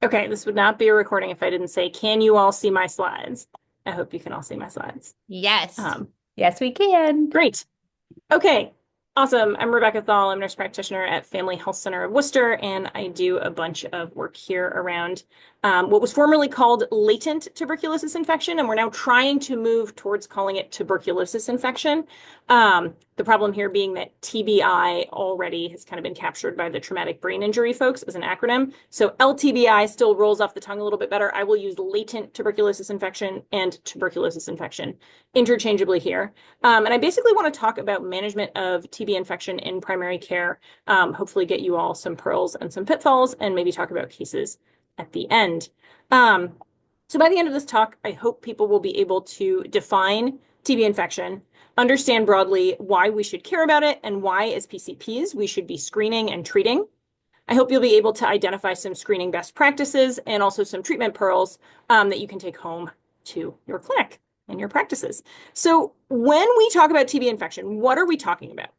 Okay, this would not be a recording if I didn't say, can you all see my slides? I hope you can all see my slides. Yes. Um, Yes, we can. Great. Okay, awesome. I'm Rebecca Thal. I'm a nurse practitioner at Family Health Center of Worcester, and I do a bunch of work here around what was formerly called latent tuberculosis infection, and we're now trying to move towards calling it tuberculosis infection. The problem here being that TBI already has kind of been captured by the traumatic brain injury folks as an acronym. So LTBI still rolls off the tongue a little bit better. I will use latent tuberculosis infection and tuberculosis infection interchangeably here. And I basically want to talk about management of TB infection in primary care, hopefully get you all some pearls and some pitfalls, and maybe talk about cases at the end. So by the end of this talk, I hope people will be able to define TB infection, understand broadly why we should care about it, and why, as PCPs, we should be screening and treating. I hope you'll be able to identify some screening best practices and also some treatment pearls that you can take home to your clinic and your practices. So when we talk about TB infection, what are we talking about?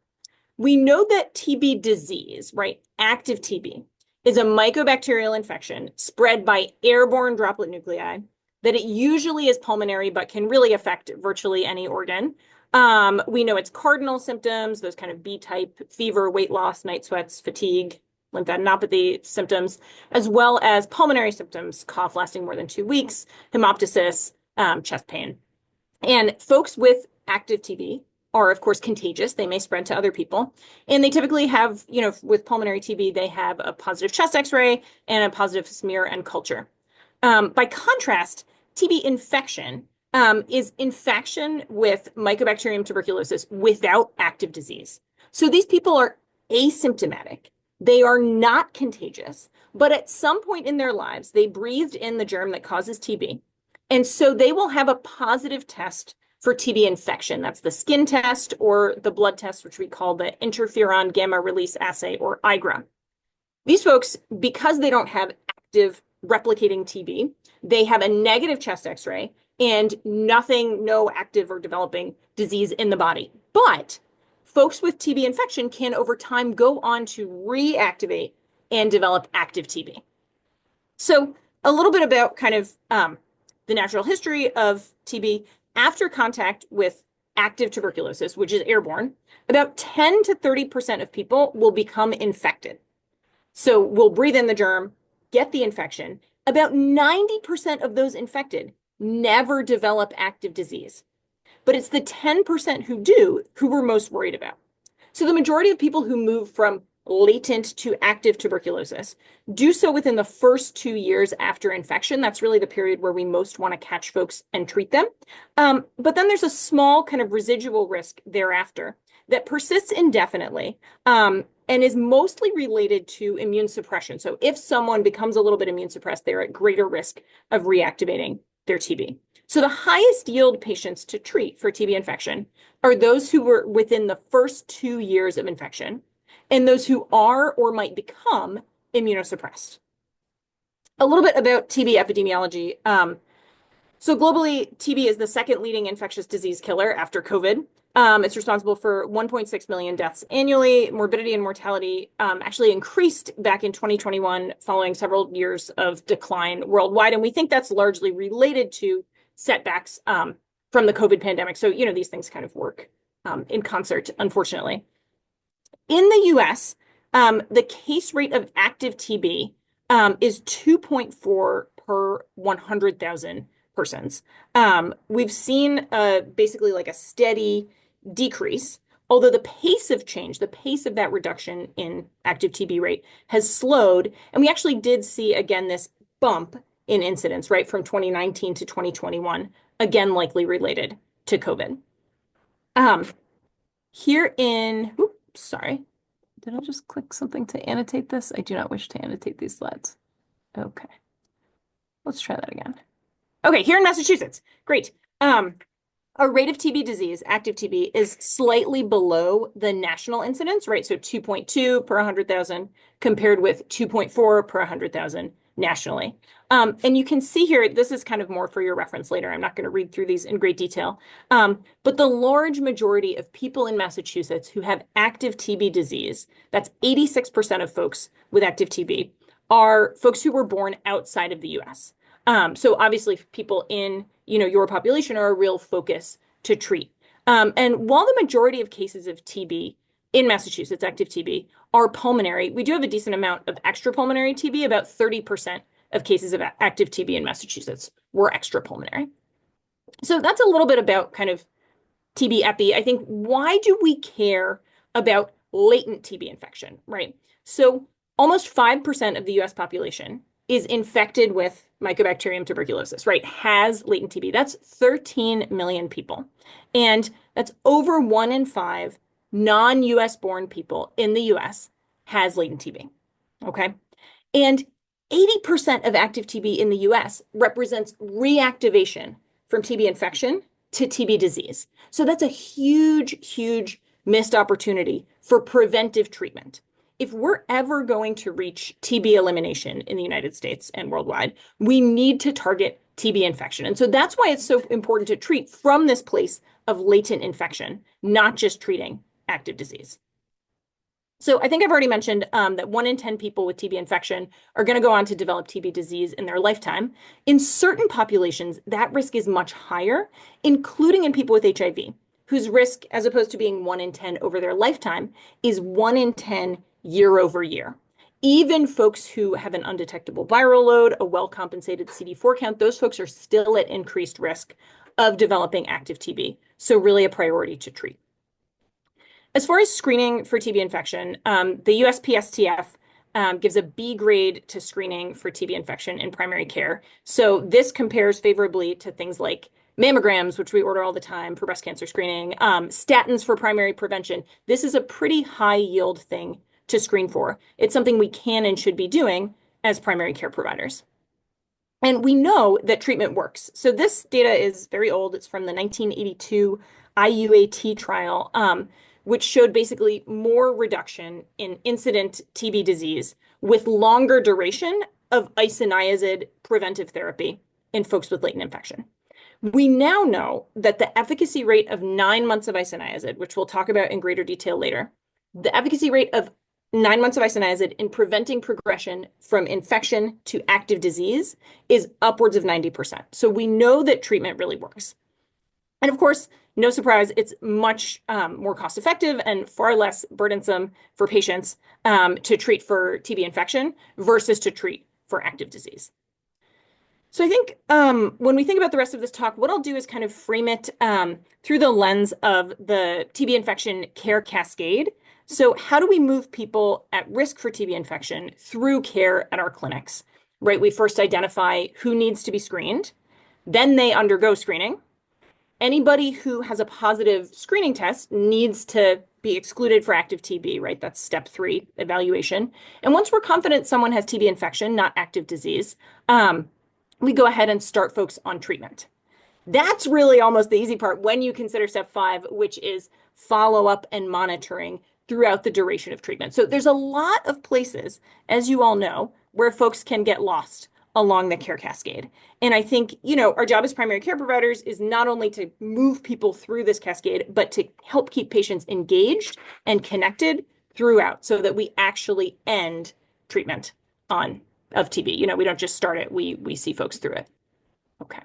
We know that TB disease, right, active TB, is a mycobacterial infection spread by airborne droplet nuclei, that it usually is pulmonary, but can really affect virtually any organ. We know its cardinal symptoms, those kind of B-type fever, weight loss, night sweats, fatigue, lymphadenopathy symptoms, as well as pulmonary symptoms, cough lasting more than 2 weeks, hemoptysis, chest pain. And folks with active TB are, of course, contagious. They may spread to other people. And they typically have, with pulmonary TB, they have a positive chest x-ray and a positive smear and culture. By contrast, TB infection is infection with Mycobacterium tuberculosis without active disease. So these people are asymptomatic. They are not contagious, but at some point in their lives, they breathed in the germ that causes TB. And so they will have a positive test for TB infection. That's the skin test or the blood test, which we call the interferon gamma release assay, or IGRA. These folks, because they don't have active replicating TB, they have a negative chest x-ray and no active or developing disease in the body. But folks with TB infection can over time go on to reactivate and develop active TB. So a little bit about kind of the natural history of TB. After contact with active tuberculosis, which is airborne, about 10 to 30% of people will become infected. So we'll breathe in the germ, get the infection. About 90% of those infected never develop active disease. But it's the 10% who do who we're most worried about. So the majority of people who move from latent to active tuberculosis do so within the first 2 years after infection. That's really the period where we most want to catch folks and treat them. But then there's a small kind of residual risk thereafter that persists indefinitely and is mostly related to immune suppression. So if someone becomes a little bit immune suppressed, they're at greater risk of reactivating their TB. So the highest yield patients to treat for TB infection are those who were within the first 2 years of infection and those who are or might become immunosuppressed. A little bit about TB epidemiology. So globally, TB is the second leading infectious disease killer after COVID. It's responsible for 1.6 million deaths annually. Morbidity and mortality actually increased back in 2021 following several years of decline worldwide. And we think that's largely related to setbacks from the COVID pandemic. So, these things kind of work in concert, unfortunately. In the US, the case rate of active TB is 2.4 per 100,000 persons. We've seen basically like a steady decrease, although the pace of change, the pace of that reduction in active TB rate has slowed. And we actually did see, again, this bump in incidence, right, from 2019 to 2021, again, likely related to COVID. Sorry, did I just click something to annotate this? I do not wish to annotate these slides. Okay, let's try that again. Okay, here in Massachusetts, great. Our rate of TB disease, active TB, is slightly below the national incidence, right? So 2.2 per 100,000 compared with 2.4 per 100,000 nationally. And you can see here, this is kind of more for your reference later. I'm not going to read through these in great detail. But the large majority of people in Massachusetts who have active TB disease, that's 86% of folks with active TB, are folks who were born outside of the US. So obviously people in, your population are a real focus to treat. And while the majority of cases of TB in Massachusetts, active TB, are pulmonary, we do have a decent amount of extrapulmonary TB. About 30% of cases of active TB in Massachusetts were extrapulmonary. So that's a little bit about kind of TB epi. I think, why do we care about latent TB infection, right? So almost 5% of the US population is infected with Mycobacterium tuberculosis, right? Has latent TB. That's 13 million people. And that's over 1 in 5 non-US born people in the US has latent TB. Okay. And 80% of active TB in the US represents reactivation from TB infection to TB disease. So that's a huge, huge missed opportunity for preventive treatment. If we're ever going to reach TB elimination in the United States and worldwide, we need to target TB infection. And so that's why it's so important to treat from this place of latent infection, not just treating active disease. So I think I've already mentioned that 1 in 10 people with TB infection are going to go on to develop TB disease in their lifetime. In certain populations, that risk is much higher, including in people with HIV, whose risk, as opposed to being 1 in 10 over their lifetime, is 1 in 10 year over year. Even folks who have an undetectable viral load, a well-compensated CD4 count, those folks are still at increased risk of developing active TB. So really a priority to treat. As far as screening for TB infection, the USPSTF gives a B grade to screening for TB infection in primary care. So this compares favorably to things like mammograms, which we order all the time for breast cancer screening, statins for primary prevention. This is a pretty high yield thing to screen for. It's something we can and should be doing as primary care providers. And we know that treatment works. So this data is very old. It's from the 1982 IUAT trial, which showed basically more reduction in incident TB disease with longer duration of isoniazid preventive therapy in folks with latent infection. We now know that the efficacy rate of 9 months of isoniazid, which we'll talk about in greater detail later, the efficacy rate of 9 months of isoniazid in preventing progression from infection to active disease is upwards of 90%. So we know that treatment really works. And of course, no surprise, it's much more cost effective and far less burdensome for patients to treat for TB infection versus to treat for active disease. So I think when we think about the rest of this talk, what I'll do is kind of frame it through the lens of the TB infection care cascade. So how do we move people at risk for TB infection through care at our clinics, right? We first identify who needs to be screened, then they undergo screening. Anybody who has a positive screening test needs to be excluded for active TB, right? That's step 3, evaluation. And once we're confident someone has TB infection, not active disease, we go ahead and start folks on treatment. That's really almost the easy part when you consider step 5, which is follow-up and monitoring throughout the duration of treatment. So there's a lot of places, as you all know, where folks can get lost along the care cascade. And I think, our job as primary care providers is not only to move people through this cascade, but to help keep patients engaged and connected throughout so that we actually end treatment of TB. We don't just start it, we see folks through it. Okay.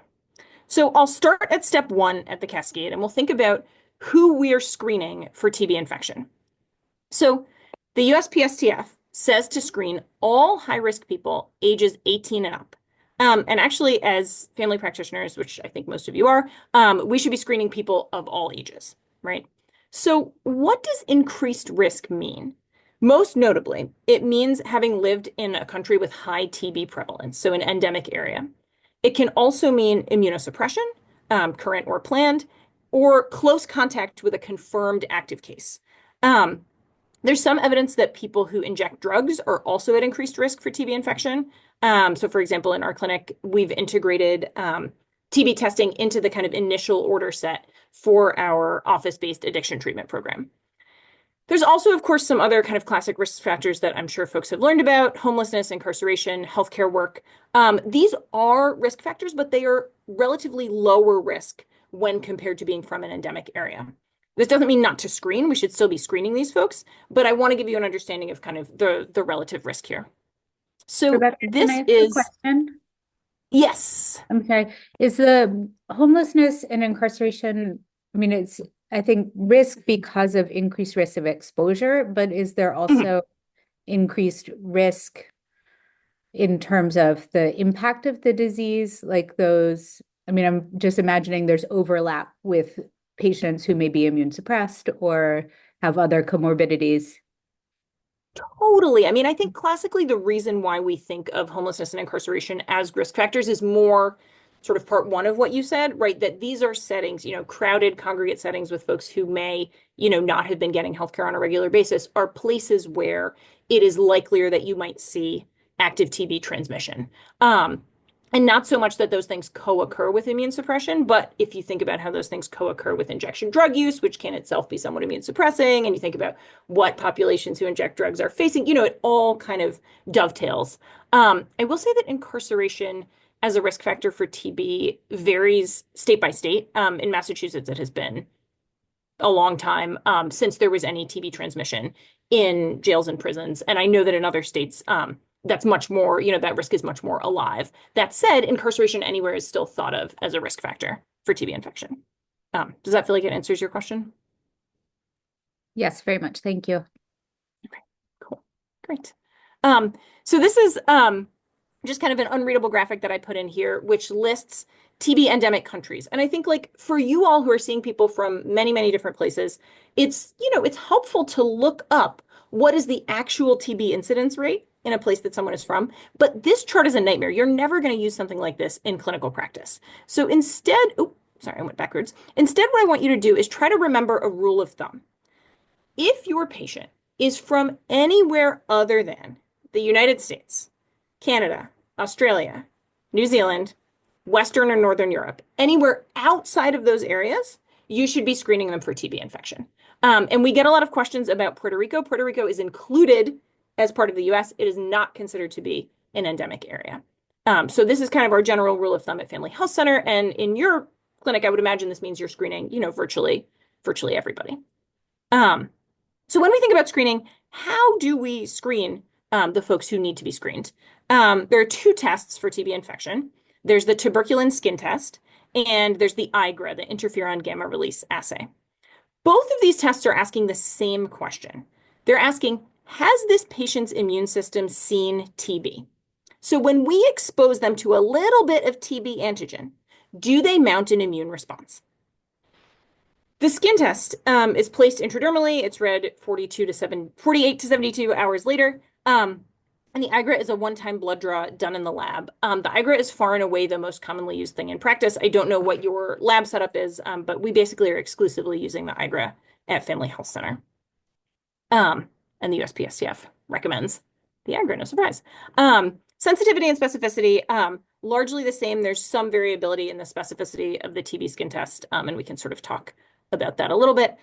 So I'll start at step 1 at the cascade, and we'll think about who we are screening for TB infection. So the USPSTF says to screen all high-risk people ages 18 and up. And actually, as family practitioners, which I think most of you are, we should be screening people of all ages, right? So what does increased risk mean? Most notably, it means having lived in a country with high TB prevalence, so an endemic area. It can also mean immunosuppression, current or planned, or close contact with a confirmed active case. There's some evidence that people who inject drugs are also at increased risk for TB infection. So for example, in our clinic, we've integrated TB testing into the kind of initial order set for our office-based addiction treatment program. There's also, of course, some other kind of classic risk factors that I'm sure folks have learned about: homelessness, incarceration, healthcare work. These are risk factors, but they are relatively lower risk when compared to being from an endemic area. This doesn't mean not to screen. We should still be screening these folks, but I want to give you an understanding of kind of the relative risk here. So Rebecca, can I this ask a is, question? yes. I'm sorry. Is the homelessness and incarceration, I mean, it's, I think, risk because of increased risk of exposure, but is there Mhm. also increased risk in terms of the impact of the disease? Like those, I mean, I'm just imagining there's overlap with patients who may be immune suppressed or have other comorbidities. Totally. I mean, I think classically the reason why we think of homelessness and incarceration as risk factors is more sort of part one of what you said, right? That these are settings, crowded congregate settings with folks who may, not have been getting healthcare on a regular basis are places where it is likelier that you might see active TB transmission. Um, and not so much that those things co-occur with immune suppression, but if you think about how those things co-occur with injection drug use, which can itself be somewhat immune suppressing, and you think about what populations who inject drugs are facing, it all kind of dovetails. I will say that incarceration as a risk factor for TB varies state by state. In Massachusetts, it has been a long time since there was any TB transmission in jails and prisons. And I know that in other states, that's much more, that risk is much more alive. That said, incarceration anywhere is still thought of as a risk factor for TB infection. Does that feel like it answers your question? Yes, very much. Thank you. Okay, cool. Great. Um, so this is just kind of an unreadable graphic that I put in here, which lists TB endemic countries. And I think like for you all who are seeing people from many, many different places, it's helpful to look up what is the actual TB incidence rate in a place that someone is from. But this chart is a nightmare. You're never going to use something like this in clinical practice. So instead, oh, sorry, I went backwards. Instead, what I want you to do is try to remember a rule of thumb. If your patient is from anywhere other than the United States, Canada, Australia, New Zealand, Western or Northern Europe, anywhere outside of those areas, you should be screening them for TB infection. And we get a lot of questions about Puerto Rico. Puerto Rico is included as part of the US. It is not considered to be an endemic area. So this is kind of our general rule of thumb at Family Health Center. And in your clinic, I would imagine this means you're screening, virtually everybody. Um, so when we think about screening, how do we screen the folks who need to be screened? There are two tests for TB infection. There's the tuberculin skin test, and there's the IGRA, the interferon gamma release assay. Both of these tests are asking the same question. They're asking, has this patient's immune system seen TB? So when we expose them to a little bit of TB antigen, do they mount an immune response? The skin test is placed intradermally. It's read 48 to 72 hours later. And the IGRA is a one-time blood draw done in the lab. The IGRA is far and away the most commonly used thing in practice. I don't know what your lab setup is, but we basically are exclusively using the IGRA at Family Health Center. And the USPSTF recommends the IGRA, no surprise. Sensitivity and specificity, largely the same. There's some variability in the specificity of the TB skin test, and we can sort of talk about that a little bit.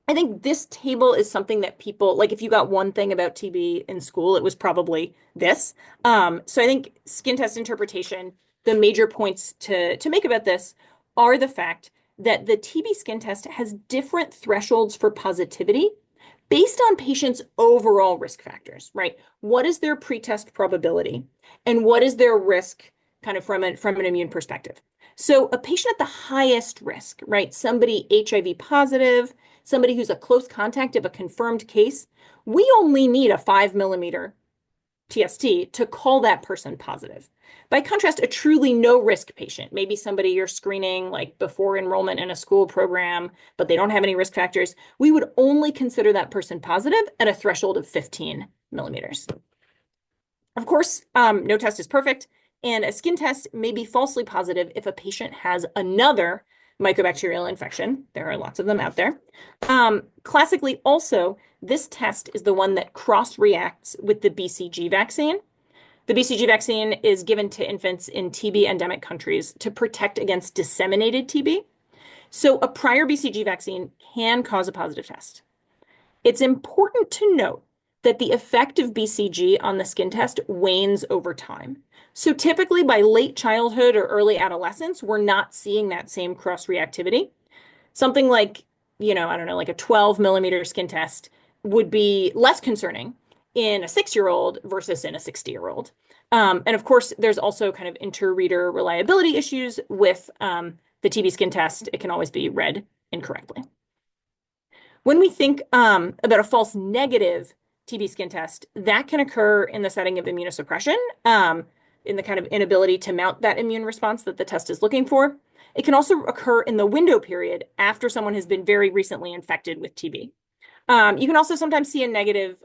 I think this table is something that people, like if you got one thing about TB in school, it was probably this. So I think skin test interpretation, the major points to make about this are the fact that the TB skin test has different thresholds for positivity based on patients' overall risk factors, right? What is their pretest probability and what is their risk kind of from an immune perspective? So a patient at the highest risk, right? Somebody HIV positive, somebody who's a close contact of a confirmed case, we only need a 5 millimeter TST to call that person positive. By contrast, a truly no risk patient, maybe somebody you're screening like before enrollment in a school program, but they don't have any risk factors, we would only consider that person positive at a threshold of 15 millimeters. Of course, no test is perfect, and a skin test may be falsely positive if a patient has another mycobacterial infection. There are lots of them out there. Classically, also, this test is the one that cross-reacts with the BCG vaccine. The BCG vaccine is given to infants in TB endemic countries to protect against disseminated TB. So a prior BCG vaccine can cause a positive test. It's important to note that the effect of BCG on the skin test wanes over time. So typically by late childhood or early adolescence, we're not seeing that same cross-reactivity. Something like, I don't know, like a 12 millimeter skin test would be less concerning in a 6-year-old versus in a 60-year-old. And of course, there's also kind of inter-reader reliability issues with the TB skin test. It can always be read incorrectly. When we think about a false negative TB skin test, that can occur in the setting of immunosuppression, in the kind of inability to mount that immune response that the test is looking for. It can also occur in the window period after someone has been very recently infected with TB. You can also sometimes see a negative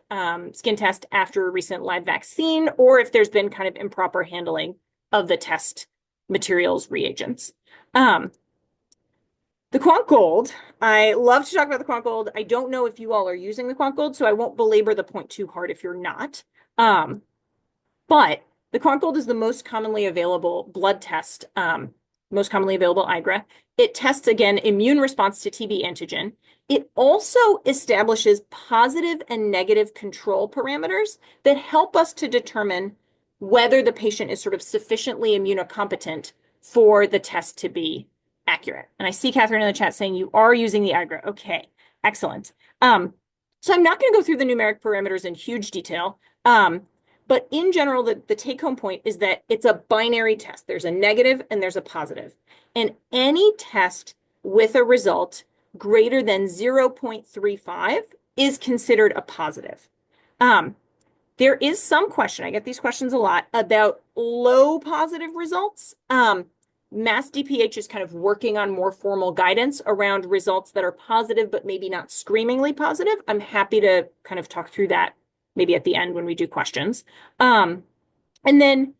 skin test after a recent live vaccine, or if there's been kind of improper handling of the test materials, reagents. The Quant Gold, I love to talk about the Quant Gold. I don't know if you all are using the Quant Gold, so I won't belabor the point too hard if you're not. But the Quant Gold is the most commonly available blood test, most commonly available IGRA. It tests, again, immune response to TB antigen. It also establishes positive and negative control parameters that help us to determine whether the patient is sort of sufficiently immunocompetent for the test to be accurate. And I see Catherine in the chat saying you are using the IGRA. Okay, excellent. So I'm not going to go through the numeric parameters in huge detail. But in general, the take-home point is that it's a binary test. There's a negative and there's a positive. And any test with a result greater than 0.35 is considered a positive. There is some question, I get these questions a lot, about low positive results. Mass DPH is kind of working on more formal guidance around results that are positive, but maybe not screamingly positive. I'm happy to kind of talk through that maybe at the end when we do questions. And then,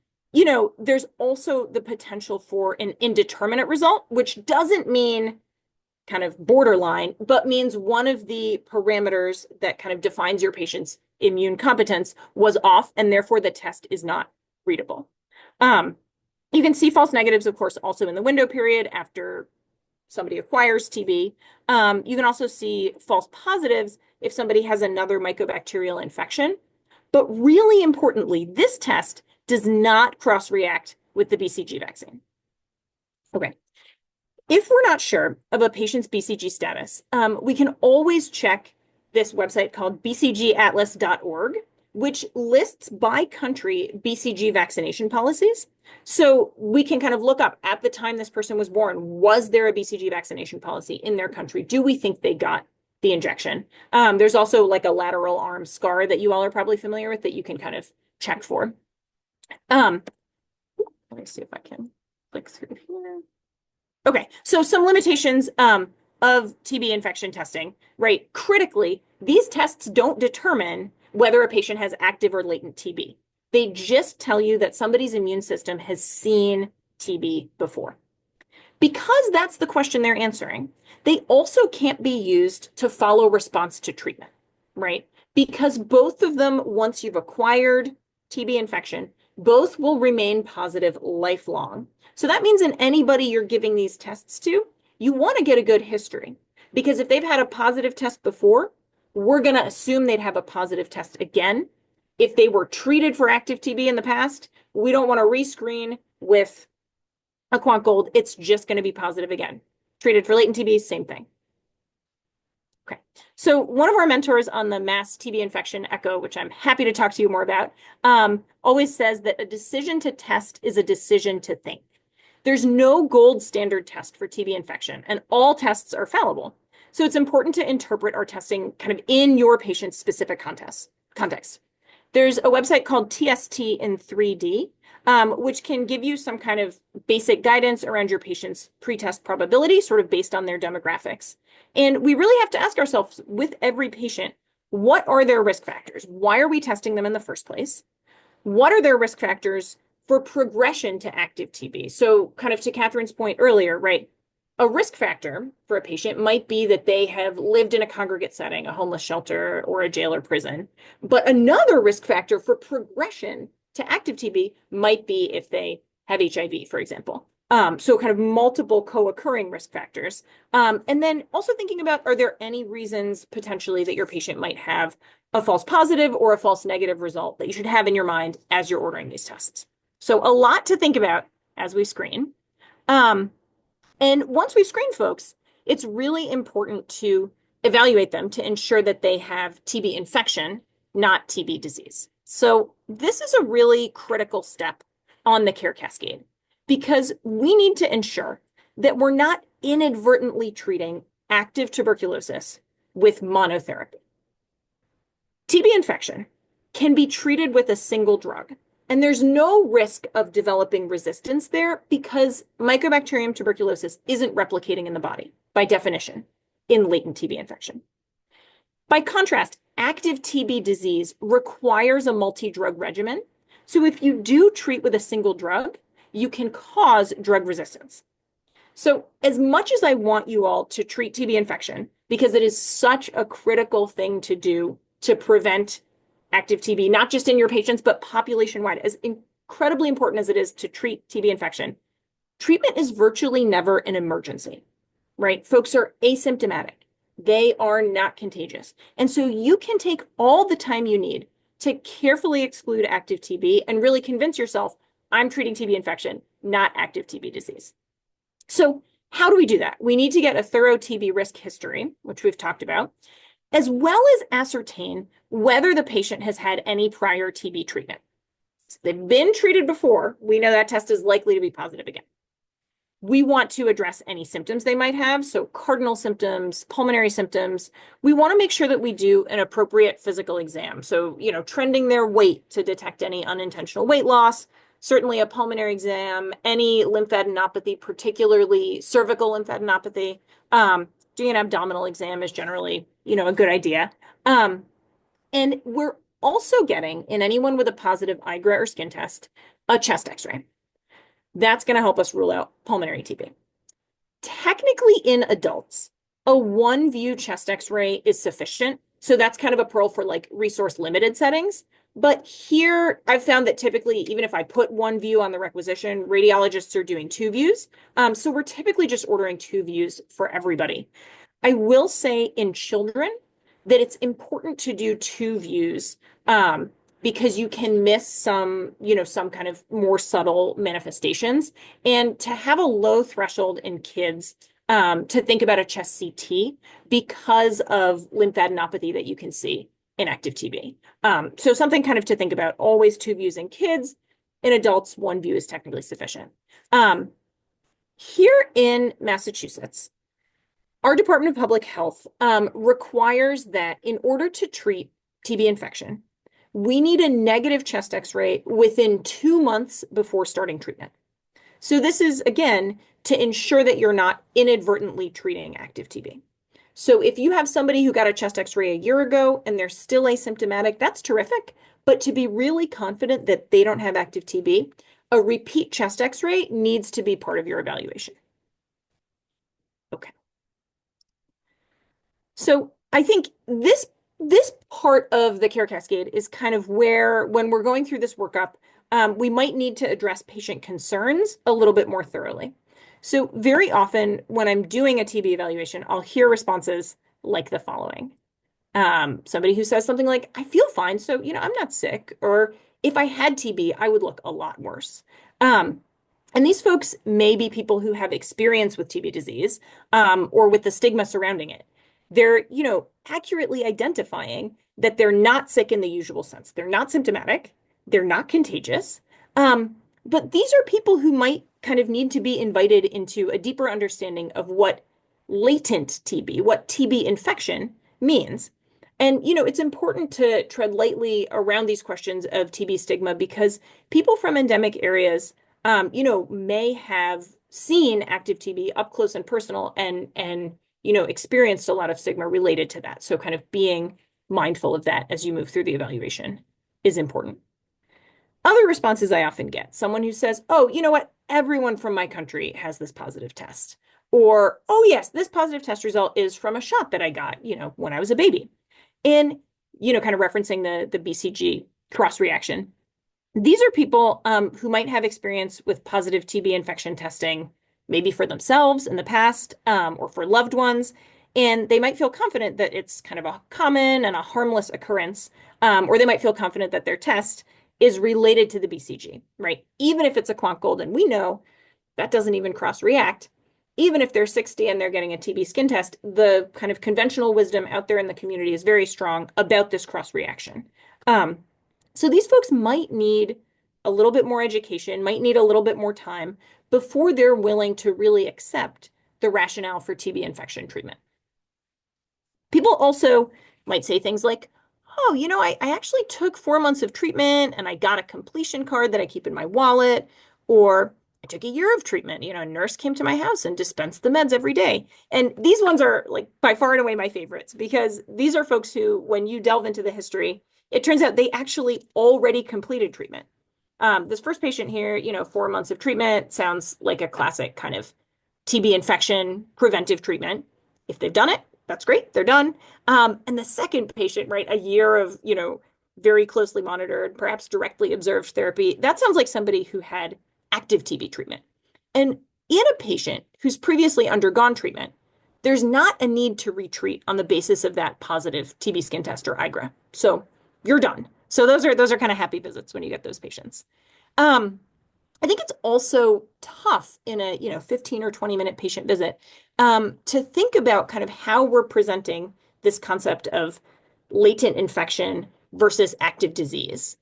there's also the potential for an indeterminate result, which doesn't mean kind of borderline, but means one of the parameters that kind of defines your patient's immune competence was off, and therefore the test is not readable. You can see false negatives, of course, also in the window period after somebody acquires TB. You can also see false positives if somebody has another mycobacterial infection. But really importantly, this test does not cross-react with the BCG vaccine. Okay. If we're not sure of a patient's BCG status, we can always check this website called bcgatlas.org, which lists by country BCG vaccination policies. So we can kind of look up at the time this person was born, was there a BCG vaccination policy in their country? Do we think they got the injection? There's also like a lateral arm scar that you all are probably familiar with that you can kind of check for. Let me see if I can click through here. Okay, so some limitations of TB infection testing, right? Critically, these tests don't determine whether a patient has active or latent TB. They just tell you that somebody's immune system has seen TB before. Because that's the question they're answering, they also can't be used to follow response to treatment, right? Because both of them, once you've acquired TB infection, both will remain positive lifelong. So that means in anybody you're giving these tests to, you want to get a good history. Because if they've had a positive test before, we're going to assume they'd have a positive test again. If they were treated for active TB in the past, we don't want to rescreen with a Quant Gold. It's just going to be positive again. Treated for latent TB, same thing. Okay, so one of our mentors on the mass TB infection echo, which I'm happy to talk to you more about, always says that a decision to test is a decision to think. There's no gold standard test for TB infection, and all tests are fallible. So it's important to interpret our testing kind of in your patient's specific context. There's a website called TST in 3D, which can give you some kind of basic guidance around your patient's pretest probability, sort of based on their demographics. And we really have to ask ourselves with every patient, what are their risk factors? Why are we testing them in the first place? What are their risk factors for progression to active TB? So kind of to Catherine's point earlier, right? A risk factor for a patient might be that they have lived in a congregate setting, a homeless shelter, or a jail or prison. But another risk factor for progression to active TB might be if they have HIV, for example. So kind of multiple co-occurring risk factors. And then also thinking about, are there any reasons potentially that your patient might have a false positive or a false negative result that you should have in your mind as you're ordering these tests? So a lot to think about as we screen. And once we screen folks, it's really important to evaluate them to ensure that they have TB infection not TB disease. So this is a really critical step on the care cascade because we need to ensure that we're not inadvertently treating active tuberculosis with monotherapy. TB infection can be treated with a single drug, and there's no risk of developing resistance there because Mycobacterium tuberculosis isn't replicating in the body by definition in latent TB infection. By contrast, active TB disease requires a multi-drug regimen. So if you do treat with a single drug, you can cause drug resistance. So as much as I want you all to treat TB infection, because it is such a critical thing to do to prevent active TB, not just in your patients, but population-wide, as incredibly important as it is to treat TB infection, treatment is virtually never an emergency, right? Folks are asymptomatic. They are not contagious. And so you can take all the time you need to carefully exclude active TB and really convince yourself, I'm treating TB infection, not active TB disease. So how do we do that? We need to get a thorough TB risk history, which we've talked about, as well as ascertain whether the patient has had any prior TB treatment. If they've been treated before, we know that test is likely to be positive again. We want to address any symptoms they might have, so cardinal symptoms, pulmonary symptoms. We want to make sure that we do an appropriate physical exam. So, trending their weight to detect any unintentional weight loss, certainly a pulmonary exam, any lymphadenopathy, particularly cervical lymphadenopathy. Doing an abdominal exam is generally, a good idea. And we're also getting, in anyone with a positive IGRA or skin test, a chest x-ray. That's going to help us rule out pulmonary TB. Technically, in adults, a one-view chest x-ray is sufficient. So that's kind of a pearl for like resource-limited settings. But here, I've found that typically, even if I put one view on the requisition, radiologists are doing two views. So we're typically just ordering two views for everybody. I will say in children that it's important to do two views because you can miss some kind of more subtle manifestations. And to have a low threshold in kids to think about a chest CT because of lymphadenopathy that you can see in active TB. So something kind of to think about, always two views in kids. In adults, one view is technically sufficient. Here in Massachusetts, our Department of Public Health requires that in order to treat TB infection, we need a negative chest x-ray within 2 months before starting treatment. So this is, again, to ensure that you're not inadvertently treating active TB. So if you have somebody who got a chest x-ray a year ago and they're still asymptomatic, that's terrific. But to be really confident that they don't have active TB, a repeat chest x-ray needs to be part of your evaluation. Okay. So I think this part of the care cascade is kind of where, when we're going through this workup, we might need to address patient concerns a little bit more thoroughly. So very often when I'm doing a TB evaluation, I'll hear responses like the following. Somebody who says something like, I feel fine, so, I'm not sick. Or if I had TB, I would look a lot worse. And these folks may be people who have experience with TB disease or with the stigma surrounding it. They're, accurately identifying that they're not sick in the usual sense. They're not symptomatic. They're not contagious. But these are people who might kind of need to be invited into a deeper understanding of what latent TB, what TB infection means. And, it's important to tread lightly around these questions of TB stigma because people from endemic areas, may have seen active TB up close and personal and experienced a lot of stigma related to that. So kind of being mindful of that as you move through the evaluation is important. Other responses I often get, someone who says, oh, you know what? Everyone from my country has this positive test. Or, oh, yes, this positive test result is from a shot that I got, when I was a baby. And, kind of referencing the BCG cross reaction. These are people who might have experience with positive TB infection testing, maybe for themselves in the past or for loved ones. And they might feel confident that it's kind of a common and a harmless occurrence, or they might feel confident that their test is related to the BCG, right? Even if it's a quant gold, and we know that doesn't even cross-react. even if they're 60 and they're getting a TB skin test, the kind of conventional wisdom out there in the community is very strong about this cross reaction. Um, so these folks might need a little bit more education, might need a little bit more time before they're willing to really accept the rationale for TB infection treatment. People also might say things like, oh, I actually took 4 months of treatment and I got a completion card that I keep in my wallet. Or I took a year of treatment. A nurse came to my house and dispensed the meds every day. And these ones are like by far and away my favorites because these are folks who, when you delve into the history, it turns out they actually already completed treatment. This first patient here, 4 months of treatment sounds like a classic kind of TB infection preventive treatment. If they've done it, that's great. They're done. And the second patient, right, a year of, very closely monitored, perhaps directly observed therapy, that sounds like somebody who had active TB treatment. And in a patient who's previously undergone treatment, there's not a need to retreat on the basis of that positive TB skin test or IGRA. So you're done. So those are kind of happy visits when you get those patients. Um, I think it's also tough in a 15 or 20-minute patient visit to think about kind of how we're presenting this concept of latent infection versus active disease.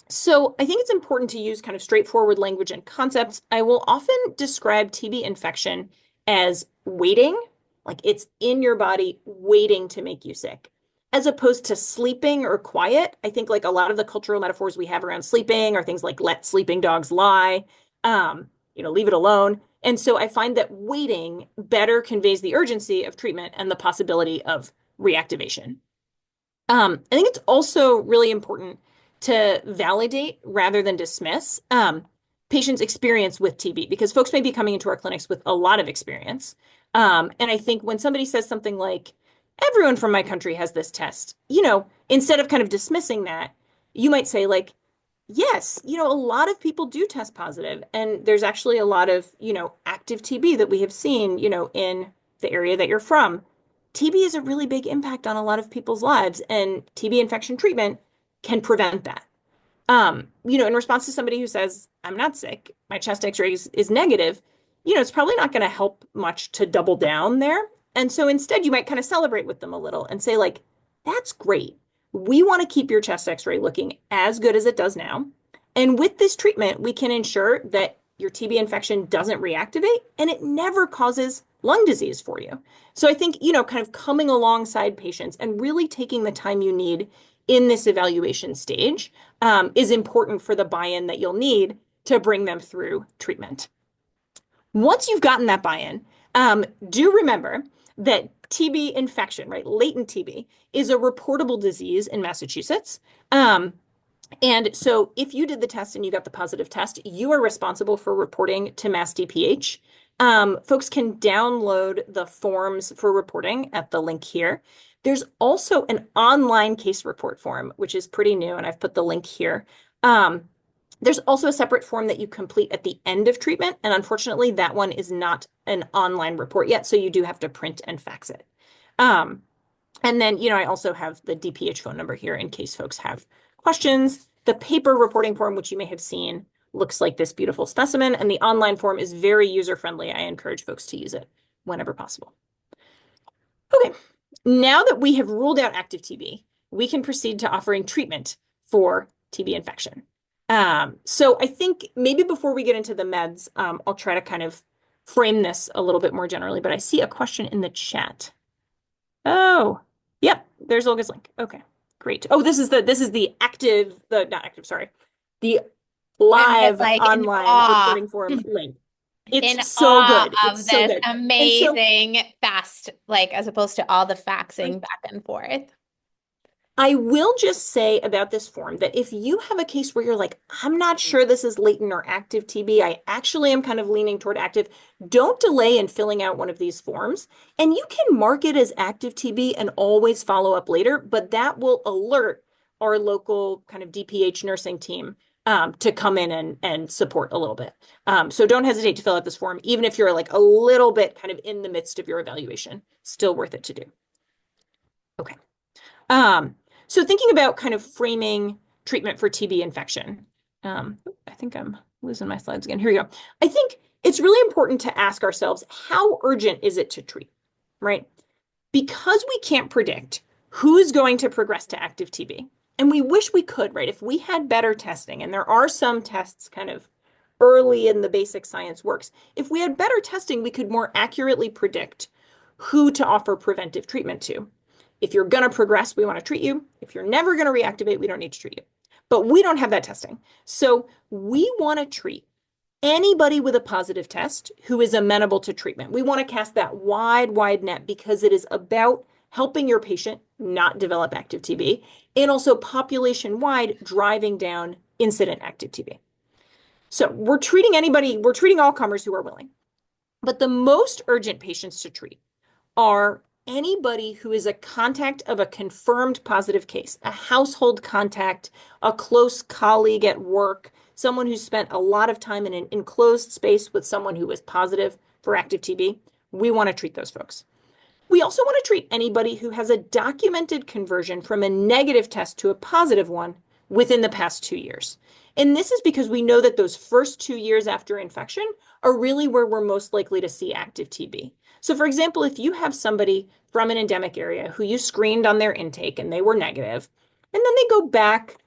So I think it's important to use kind of straightforward language and concepts. I will often describe TB infection as waiting, like it's in your body waiting to make you sick, as opposed to sleeping or quiet. I think like a lot of the cultural metaphors we have around sleeping are things like let sleeping dogs lie, leave it alone. And so I find that waiting better conveys the urgency of treatment and the possibility of reactivation. I think it's also really important to validate rather than dismiss patients' experience with TB because folks may be coming into our clinics with a lot of experience. And I think when somebody says something like, everyone from my country has this test, instead of kind of dismissing that, you might say, like, yes, a lot of people do test positive, and there's actually a lot of, active TB that we have seen, in the area that you're from. TB is a really big impact on a lot of people's lives, and TB infection treatment can prevent that. In response to somebody who says, I'm not sick, my chest x-ray is negative, it's probably not going to help much to double down there. And so instead, you might kind of celebrate with them a little and say, like, that's great. We want to keep your chest x-ray looking as good as it does now. And with this treatment, we can ensure that your TB infection doesn't reactivate and it never causes lung disease for you. So I think, kind of coming alongside patients and really taking the time you need in this evaluation stage is important for the buy-in that you'll need to bring them through treatment. Once you've gotten that buy-in, do remember that TB infection, right, latent TB, is a reportable disease in Massachusetts. And so if you did the test and you got the positive test, you are responsible for reporting to Mass DPH. Folks can download the forms for reporting at the link here. There's also an online case report form, which is pretty new, and I've put the link here. There's also a separate form that you complete at the end of treatment, and unfortunately, that one is not an online report yet, so you do have to print and fax it. And then, I also have the DPH phone number here in case folks have questions. The paper reporting form, which you may have seen, looks like this beautiful specimen, and the online form is very user-friendly. I encourage folks to use it whenever possible. Okay, now that we have ruled out active TB, we can proceed to offering treatment for TB infection. So I think maybe before we get into the meds, I'll try to kind of frame this a little bit more generally, but I see a question in the chat. Oh, yep, there's Olga's link. Okay, great. Oh, this is the active, not active, sorry. The live like online reporting form link. In It's so awe good. of It's so this good. amazing fast, like as opposed to all the faxing back and forth. I will just say about this form that if you have a case where you're like, I'm not sure this is latent or active TB, I actually am kind of leaning toward active, don't delay in filling out one of these forms. And you can mark it as active TB and always follow up later, but that will alert our local kind of DPH nursing team to come in and support a little bit. So don't hesitate to fill out this form, even if you're like a little bit kind of in the midst of your evaluation, still worth it to do. Okay. So thinking about kind of framing treatment for TB infection, I think I'm losing my slides again. Here we go. I think it's really important to ask ourselves, how urgent is it to treat, right? Because we can't predict who's going to progress to active TB, and we wish we could, right? If we had better testing, and there are some tests kind of early in the basic science works, if we had better testing, we could more accurately predict who to offer preventive treatment to. If you're going to progress, we want to treat you. If you're never going to reactivate, we don't need to treat you. But we don't have that testing. So we want to treat anybody with a positive test who is amenable to treatment. We want to cast that wide, wide net because it is about helping your patient not develop active TB and also population wide driving down incident active TB. So we're treating anybody, we're treating all comers who are willing. But the most urgent patients to treat are anybody who is a contact of a confirmed positive case, a household contact, a close colleague at work, someone who spent a lot of time in an enclosed space with someone who was positive for active TB. We want to treat those folks. We also want to treat anybody who has a documented conversion from a negative test to a positive one within the past 2 years. And this is because we know that those first 2 years after infection are really where we're most likely to see active TB. So for example, if you have somebody from an endemic area who you screened on their intake and they were negative, and then they go back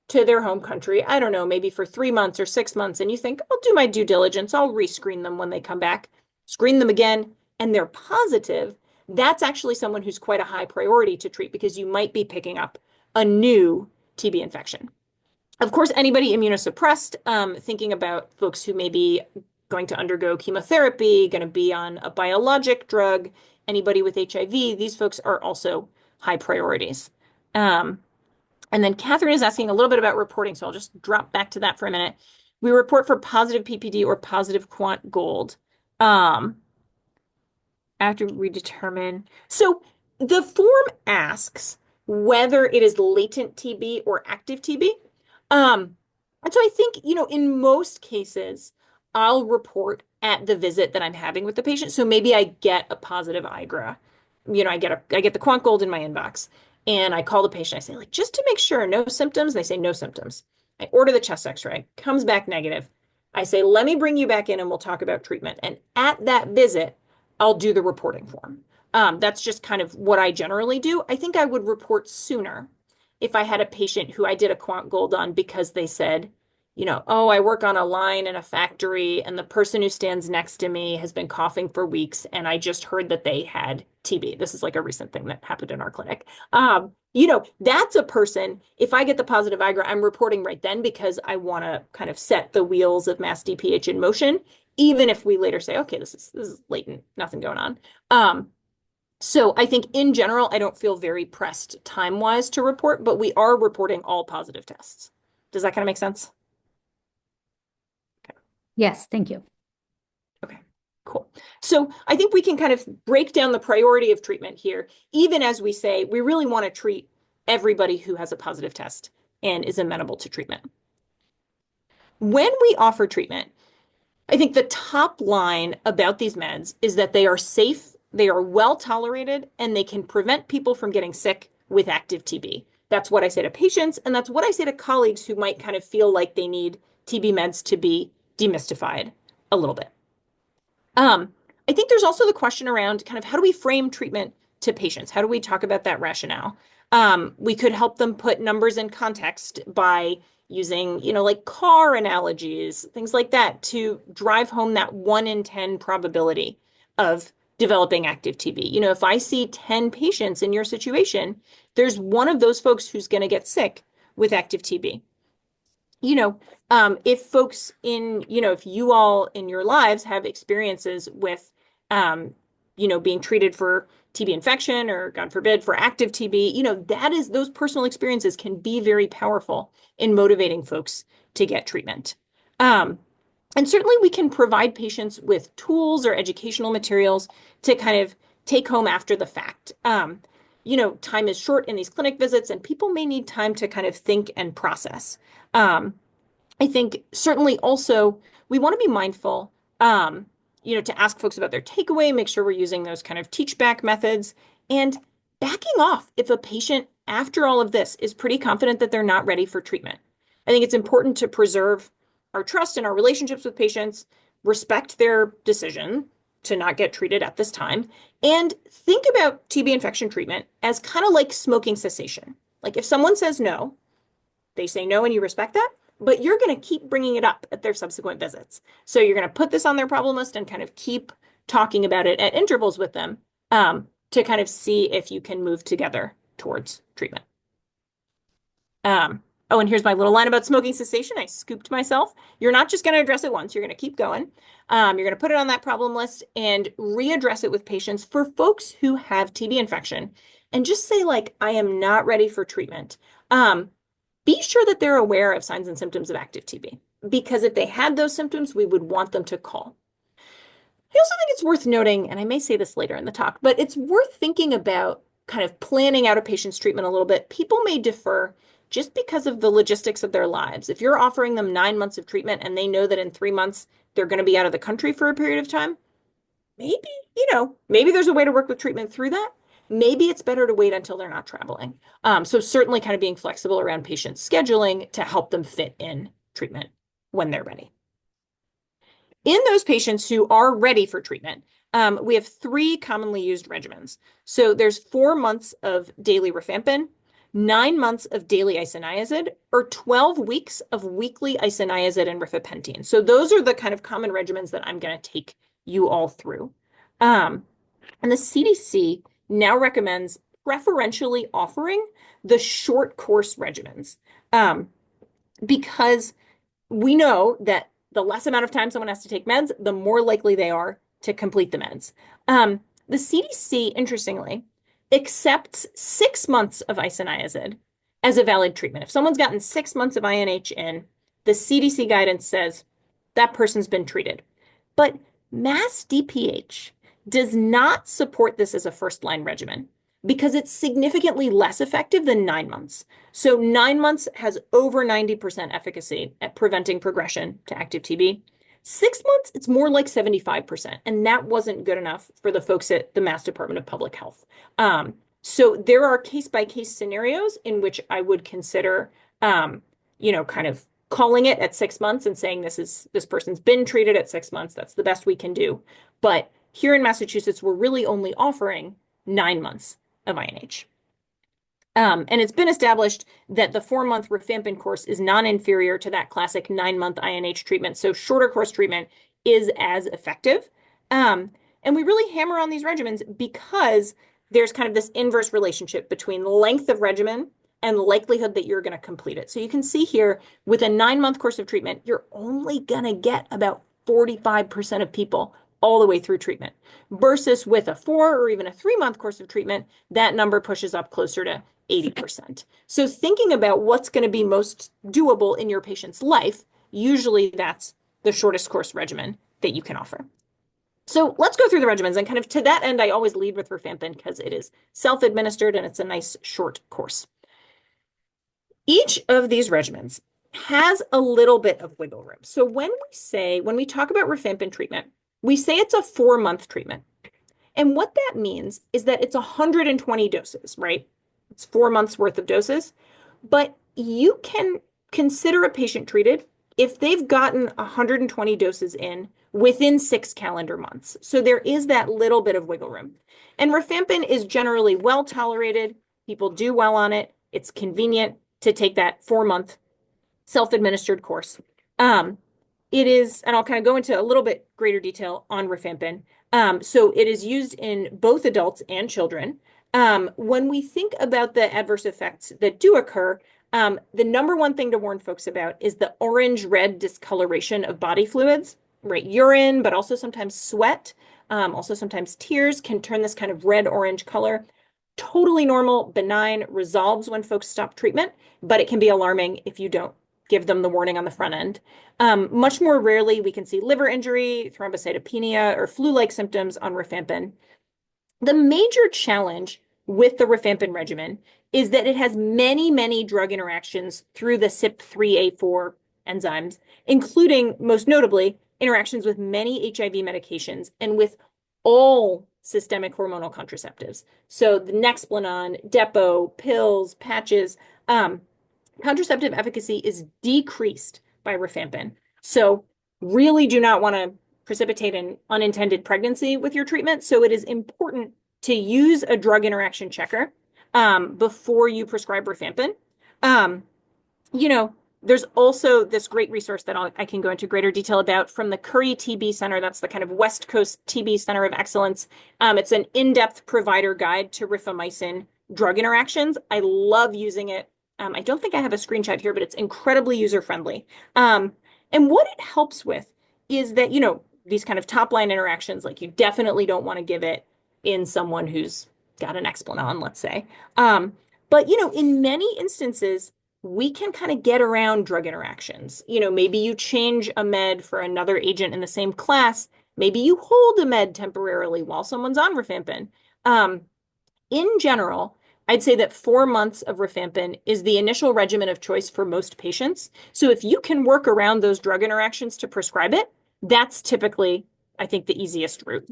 to their home country, I don't know, maybe for 3 months or 6 months, and you think, I'll do my due diligence, I'll rescreen them when they come back, screen them again, and they're positive, that's actually someone who's quite a high priority to treat because you might be picking up a new TB infection. Of course, anybody immunosuppressed, thinking about folks who may be going to undergo chemotherapy, going to be on a biologic drug, anybody with HIV, these folks are also high priorities. And then Catherine is asking a little bit about reporting, so I'll just drop back to that for a minute. We report for positive PPD or positive quant gold. After we determine. So the form asks whether it is latent TB or active TB. And so I think, in most cases, I'll report at the visit that I'm having with the patient. So maybe I get a positive IGRA. I get the quant gold in my inbox. And I call the patient. I say, like, just to make sure, no symptoms. They say no symptoms. I order the chest x-ray, comes back negative. I say, let me bring you back in and we'll talk about treatment. And at that visit, I'll do the reporting form. That's just kind of what I generally do. I think I would report sooner if I had a patient who I did a quant gold on because they said, oh, I work on a line in a factory and the person who stands next to me has been coughing for weeks and I just heard that they had TB. This is like a recent thing that happened in our clinic. That's a person, if I get the positive IGRA, I'm reporting right then because I want to kind of set the wheels of mass DPH in motion, even if we later say, okay, this is latent, nothing going on. So I think in general, I don't feel very pressed time-wise to report, but we are reporting all positive tests. Does that kind of make sense? Yes, thank you. Okay, cool. So I think we can kind of break down the priority of treatment here, even as we say we really want to treat everybody who has a positive test and is amenable to treatment. When we offer treatment, I think the top line about these meds is that they are safe, they are well tolerated, and they can prevent people from getting sick with active TB. That's what I say to patients, and that's what I say to colleagues who might kind of feel like they need TB meds to be demystified a little bit. I think there's also the question around kind of how do we frame treatment to patients? How do we talk about that rationale? We could help them put numbers in context by using, like car analogies, things like that to drive home that 1 in 10 probability of developing active TB. If I see 10 patients in your situation, there's one of those folks who's going to get sick with active TB. If folks if you all in your lives have experiences with, being treated for TB infection or God forbid for active TB, those personal experiences can be very powerful in motivating folks to get treatment. And certainly we can provide patients with tools or educational materials to kind of take home after the fact. Time is short in these clinic visits and people may need time to kind of think and process. I think certainly also we want to be mindful, to ask folks about their takeaway, make sure we're using those kind of teach back methods and backing off if a patient after all of this is pretty confident that they're not ready for treatment. I think it's important to preserve our trust and our relationships with patients, respect their decision to not get treated at this time, and think about TB infection treatment as kind of like smoking cessation. Like if someone says no, they say no and you respect that, but you're going to keep bringing it up at their subsequent visits. So you're going to put this on their problem list and kind of keep talking about it at intervals with them to kind of see if you can move together towards treatment. Oh, and here's my little line about smoking cessation. I scooped myself. You're not just going to address it once. You're going to keep going. You're going to put it on that problem list and readdress it with patients for folks who have TB infection and just say, like, I am not ready for treatment. Be sure that they're aware of signs and symptoms of active TB, because if they had those symptoms, we would want them to call. I also think it's worth noting, and I may say this later in the talk, but it's worth thinking about kind of planning out a patient's treatment a little bit. People may defer just because of the logistics of their lives. If you're offering them 9 months of treatment and they know that in 3 months they're going to be out of the country for a period of time, maybe, maybe there's a way to work with treatment through that. Maybe it's better to wait until they're not traveling. So certainly kind of being flexible around patient scheduling to help them fit in treatment when they're ready. In those patients who are ready for treatment, we have 3 commonly used regimens. So there's 4 months of daily rifampin, 9 months of daily isoniazid, or 12 weeks of weekly isoniazid and rifapentine. So those are the kind of common regimens that I'm going to take you all through. And the CDC now recommends preferentially offering the short course regimens because we know that the less amount of time someone has to take meds, the more likely they are to complete the meds. The CDC, interestingly, accepts 6 months of isoniazid as a valid treatment. If someone's gotten 6 months of INH in, the CDC guidance says that person's been treated. But Mass DPH does not support this as a first-line regimen because it's significantly less effective than 9 months. So 9 months has over 90% efficacy at preventing progression to active TB. 6 months, it's more like 75%. And that wasn't good enough for the folks at the Mass Department of Public Health. So there are case-by-case scenarios in which I would consider, kind of calling it at 6 months and saying this person's been treated at 6 months. That's the best we can do. But here in Massachusetts, we're really only offering 9 months of INH. And it's been established that the 4-month rifampin course is non-inferior to that classic 9-month INH treatment. So shorter course treatment is as effective. And we really hammer on these regimens because there's kind of this inverse relationship between the length of regimen and the likelihood that you're going to complete it. So you can see here with a 9-month course of treatment, you're only going to get about 45% of people all the way through treatment versus with a 4 or even a 3-month course of treatment, that number pushes up closer to 80%. So thinking about what's going to be most doable in your patient's life, usually that's the shortest course regimen that you can offer. So let's go through the regimens, and kind of to that end, I always lead with rifampin because it is self-administered and it's a nice short course. Each of these regimens has a little bit of wiggle room. So when we talk about rifampin treatment, we say it's a 4-month treatment. And what that means is that it's 120 doses, right? It's 4 months worth of doses. But you can consider a patient treated if they've gotten 120 doses in within 6 calendar months. So there is that little bit of wiggle room. And rifampin is generally well tolerated. People do well on it. It's convenient to take that 4-month self-administered course. It is, and I'll kind of go into a little bit greater detail on rifampin. So it is used in both adults and children. When we think about the adverse effects that do occur, the number one thing to warn folks about is the orange-red discoloration of body fluids, right? Urine, but also sometimes sweat, also sometimes tears can turn this kind of red-orange color. Totally normal, benign, resolves when folks stop treatment, but it can be alarming if you don't give them the warning on the front end. Much more rarely, we can see liver injury, thrombocytopenia, or flu-like symptoms on rifampin. The major challenge with the rifampin regimen is that it has many, many drug interactions through the CYP3A4 enzymes, including, most notably, interactions with many HIV medications and with all systemic hormonal contraceptives. So the Nexplanon, Depo, pills, patches, contraceptive efficacy is decreased by rifampin. So really do not want to precipitate an unintended pregnancy with your treatment. So it is important to use a drug interaction checker before you prescribe rifampin. Um, you know, there's also this great resource that I can go into greater detail about from the Curry TB Center. That's the kind of West Coast TB Center of Excellence. It's an in-depth provider guide to rifamycin drug interactions. I love using it. I don't think I have a screenshot here, but it's incredibly user-friendly. And what it helps with is that, these kind of top-line interactions, like you definitely don't want to give it in someone who's got an Explanon, let's say. But, in many instances, we can kind of get around drug interactions. Maybe you change a med for another agent in the same class. Maybe you hold a med temporarily while someone's on rifampin. In general, I'd say that 4 months of rifampin is the initial regimen of choice for most patients. So if you can work around those drug interactions to prescribe it, that's typically, I think, the easiest route.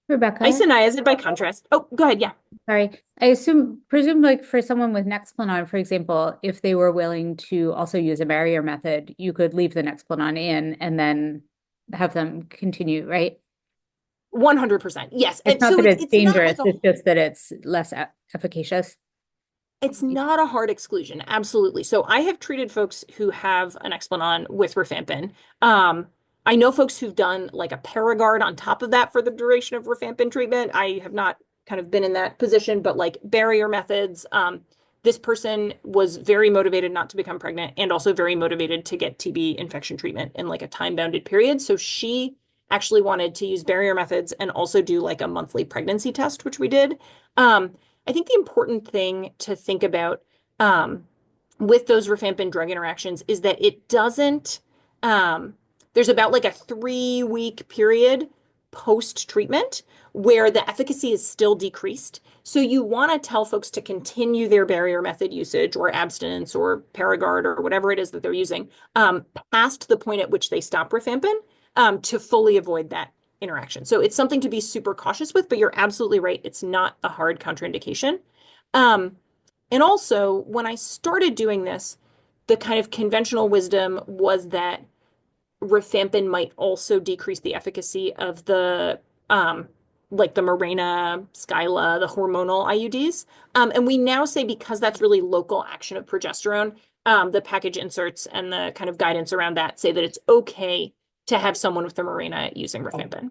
Rebecca, Isoniazid, by contrast. Oh, go ahead. Yeah. sorry. Presume like for someone with Nexplanon, for example, if they were willing to also use a barrier method, you could leave the Nexplanon in and then have them continue, right? 100%. Yes. It's And not so that it's it's not dangerous, like a it's just that it's less efficacious. It's not a hard exclusion. Absolutely. So I have treated folks who have an Explanon with rifampin. I know folks who've done like a Paragard on top of that for the duration of rifampin treatment. I have not kind of been in that position, but like barrier methods. This person was very motivated not to become pregnant and also very motivated to get TB infection treatment in like a time-bounded period. So she actually wanted to use barrier methods and also do like a monthly pregnancy test, which we did. I think the important thing to think about with those rifampin drug interactions is that it doesn't, there's about like a 3-week period post-treatment where the efficacy is still decreased. So you want to tell folks to continue their barrier method usage or abstinence or Paragard or whatever it is that they're using past the point at which they stop rifampin to fully avoid that interaction. So it's something to be super cautious with, but you're absolutely right. It's not a hard contraindication. And also, when I started doing this, the kind of conventional wisdom was that rifampin might also decrease the efficacy of the like the Mirena, Skyla, the hormonal IUDs. And we now say because that's really local action of progesterone, the package inserts and the kind of guidance around that say that it's okay to have someone with the Mirena using rifampin.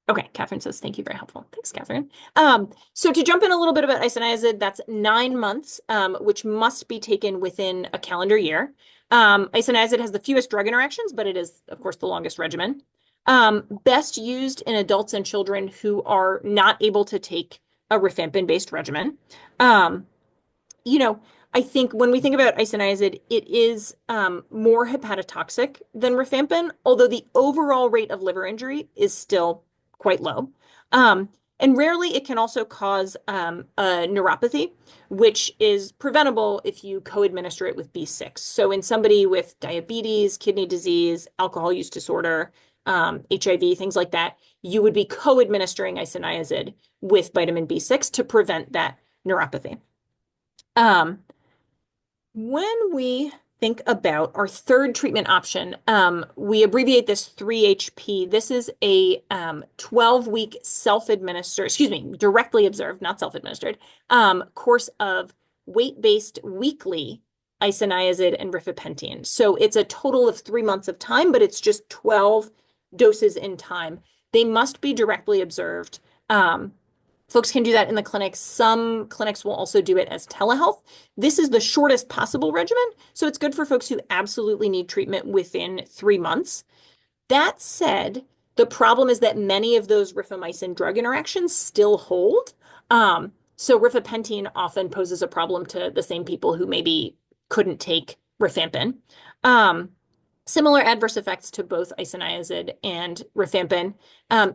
Okay, Catherine says, thank you, very helpful. Thanks, Catherine. So to jump in a little bit about isoniazid, that's 9 months, which must be taken within a calendar year. Isoniazid has the fewest drug interactions, but it is, of course, the longest regimen. Best used in adults and children who are not able to take a rifampin-based regimen. I think when we think about isoniazid, it is more hepatotoxic than rifampin, although the overall rate of liver injury is still quite low. And rarely it can also cause a neuropathy, which is preventable if you co-administer it with B6. So in somebody with diabetes, kidney disease, alcohol use disorder, HIV, things like that, you would be co-administering isoniazid with vitamin B6 to prevent that neuropathy. When we think about our third treatment option, we abbreviate this 3HP. This is a 12-week directly observed, not self-administered, course of weight-based weekly isoniazid and rifapentine. So it's a total of 3 months of time, but it's just 12 doses in time. They must be directly observed. Folks can do that in the clinic. Some clinics will also do it as telehealth. This is the shortest possible regimen, so it's good for folks who absolutely need treatment within 3 months. That said, the problem is that many of those rifamycin drug interactions still hold. So rifapentine often poses a problem to the same people who maybe couldn't take rifampin. Similar adverse effects to both isoniazid and rifampin.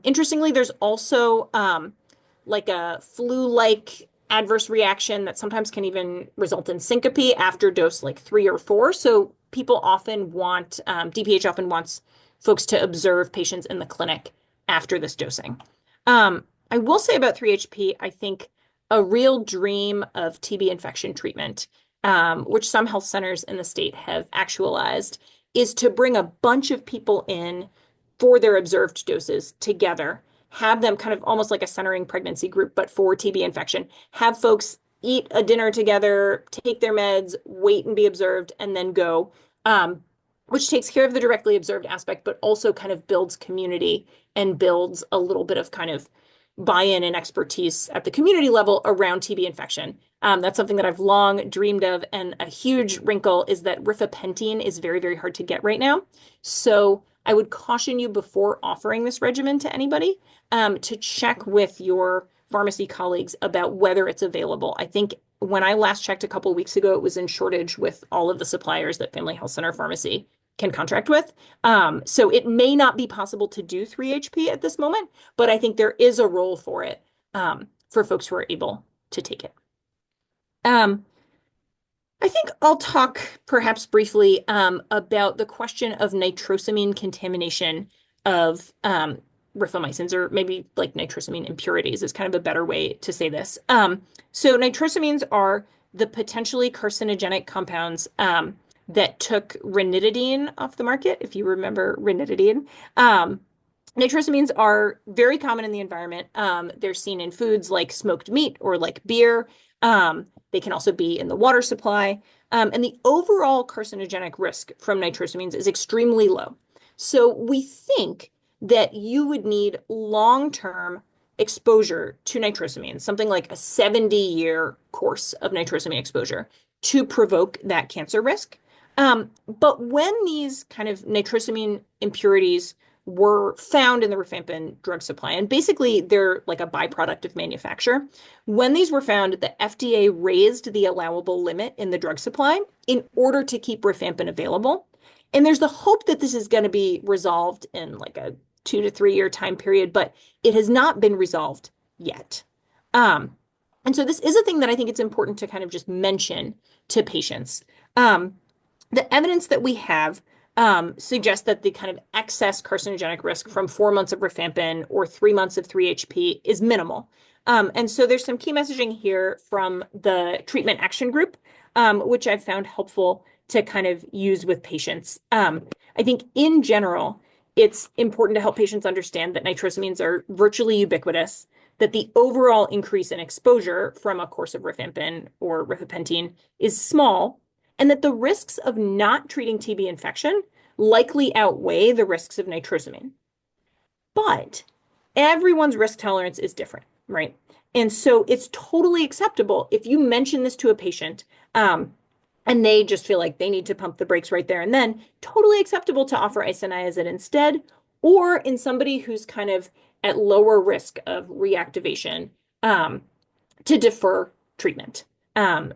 Interestingly, there's also like a flu-like adverse reaction that sometimes can even result in syncope after dose like 3 or 4. So people often want, DPH often wants folks to observe patients in the clinic after this dosing. I will say about 3HP, I think a real dream of TB infection treatment, which some health centers in the state have actualized, is to bring a bunch of people in for their observed doses together, have them kind of almost like a centering pregnancy group, but for TB infection, have folks eat a dinner together, take their meds, wait and be observed, and then go, which takes care of the directly observed aspect, but also kind of builds community and builds a little bit of kind of buy-in and expertise at the community level around TB infection. That's something that I've long dreamed of, and a huge wrinkle is that rifapentine is very, very hard to get right now. So I would caution you before offering this regimen to anybody to check with your pharmacy colleagues about whether it's available. I think when I last checked a couple of weeks ago, it was in shortage with all of the suppliers that Family Health Center Pharmacy can contract with. So it may not be possible to do 3HP at this moment, but I think there is a role for it for folks who are able to take it. Um, I think I'll talk perhaps briefly about the question of nitrosamine contamination of rifamycins, or maybe like nitrosamine impurities is kind of a better way to say this. So nitrosamines are the potentially carcinogenic compounds that took ranitidine off the market, if you remember ranitidine. Nitrosamines are very common in the environment. They're seen in foods like smoked meat or like beer. They can also be in the water supply. And the overall carcinogenic risk from nitrosamines is extremely low. So we think that you would need long-term exposure to nitrosamines, something like a 70-year course of nitrosamine exposure to provoke that cancer risk. But when these kind of nitrosamine impurities were found in the rifampin drug supply, and basically they're like a byproduct of manufacture. When these were found, the FDA raised the allowable limit in the drug supply in order to keep rifampin available. And there's the hope that this is going to be resolved in like a 2 to 3 year time period, but it has not been resolved yet. And so this is a thing that I think it's important to kind of just mention to patients. The evidence that we have suggests that the kind of excess carcinogenic risk from 4 months of rifampin or 3 months of 3HP is minimal. And so there's some key messaging here from the treatment action group, which I've found helpful to kind of use with patients. I think in general, it's important to help patients understand that nitrosamines are virtually ubiquitous, that the overall increase in exposure from a course of rifampin or rifapentine is small, and that the risks of not treating TB infection likely outweigh the risks of nitrosamine. But everyone's risk tolerance is different, right? And so it's totally acceptable if you mention this to a patient and they just feel like they need to pump the brakes right there and then, totally acceptable to offer isoniazid instead, or in somebody who's kind of at lower risk of reactivation to defer treatment.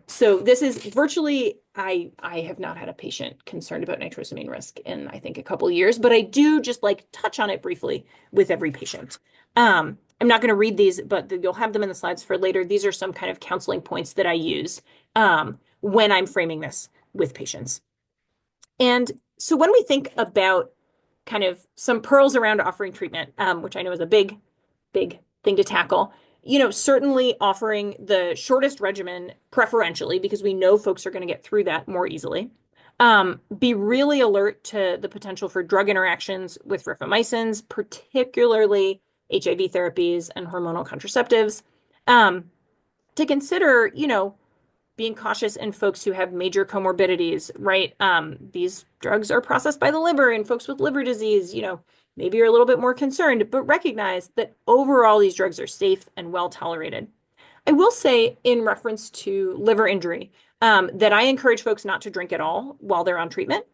So this is virtually, I have not had a patient concerned about nitrosamine risk in, I think, a couple of years, but I do just like touch on it briefly with every patient. I'm not going to read these, but you'll have them in the slides for later. These are some kind of counseling points that I use when I'm framing this with patients. And so when we think about kind of some pearls around offering treatment, which I know is a big, big thing to tackle, certainly offering the shortest regimen preferentially, because we know folks are going to get through that more easily. Be really alert to the potential for drug interactions with rifamycins, particularly HIV therapies and hormonal contraceptives. To consider, being cautious in folks who have major comorbidities, right? These drugs are processed by the liver, and folks with liver disease, maybe you're a little bit more concerned, but recognize that overall these drugs are safe and well tolerated. I will say in reference to liver injury, that I encourage folks not to drink at all while they're on treatment.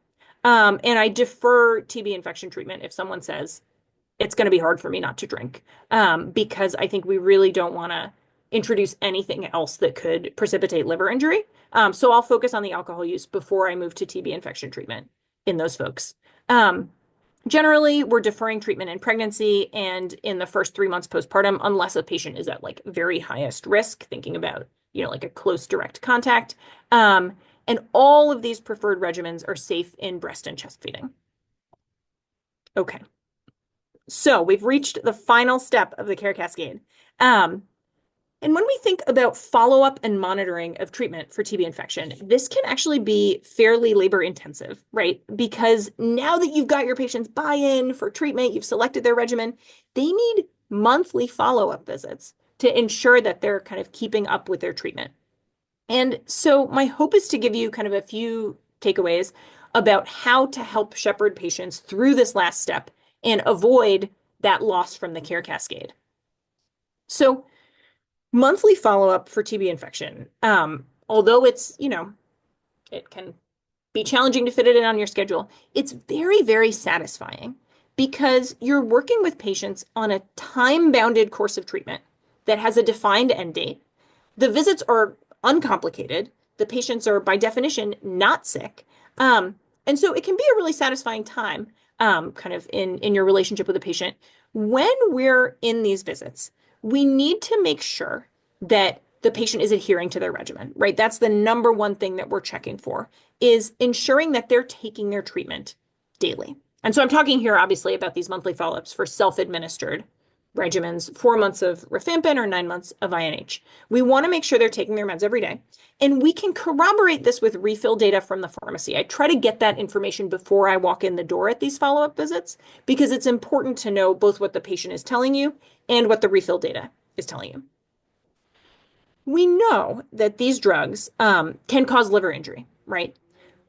And I defer TB infection treatment if someone says, it's going to be hard for me not to drink, because I think we really don't want to introduce anything else that could precipitate liver injury. So I'll focus on the alcohol use before I move to TB infection treatment in those folks. Generally, we're deferring treatment in pregnancy and in the first 3 months postpartum, unless a patient is at like very highest risk, thinking about, like a close direct contact. And all of these preferred regimens are safe in breast and chest feeding. Okay. So we've reached the final step of the care cascade. And when we think about follow-up and monitoring of treatment for TB infection, this can actually be fairly labor intensive, right? Because now that you've got your patients buy-in for treatment, you've selected their regimen, they need monthly follow-up visits to ensure that they're kind of keeping up with their treatment. And so my hope is to give you kind of a few takeaways about how to help shepherd patients through this last step and avoid that loss from the care cascade. So monthly follow-up for TB infection, although it can be challenging to fit it in on your schedule, it's very, very satisfying because you're working with patients on a time-bounded course of treatment that has a defined end date. The visits are uncomplicated. The patients are, by definition, not sick. And so it can be a really satisfying time, kind of in your relationship with the patient. When we're in these visits, we need to make sure that the patient is adhering to their regimen, right? That's the number one thing that we're checking for, is ensuring that they're taking their treatment daily. And so I'm talking here, obviously, about these monthly follow-ups for self-administered regimens, 4 months of rifampin or 9 months of INH. We want to make sure they're taking their meds every day. And we can corroborate this with refill data from the pharmacy. I try to get that information before I walk in the door at these follow-up visits because it's important to know both what the patient is telling you and what the refill data is telling you. We know that these drugs can cause liver injury, right?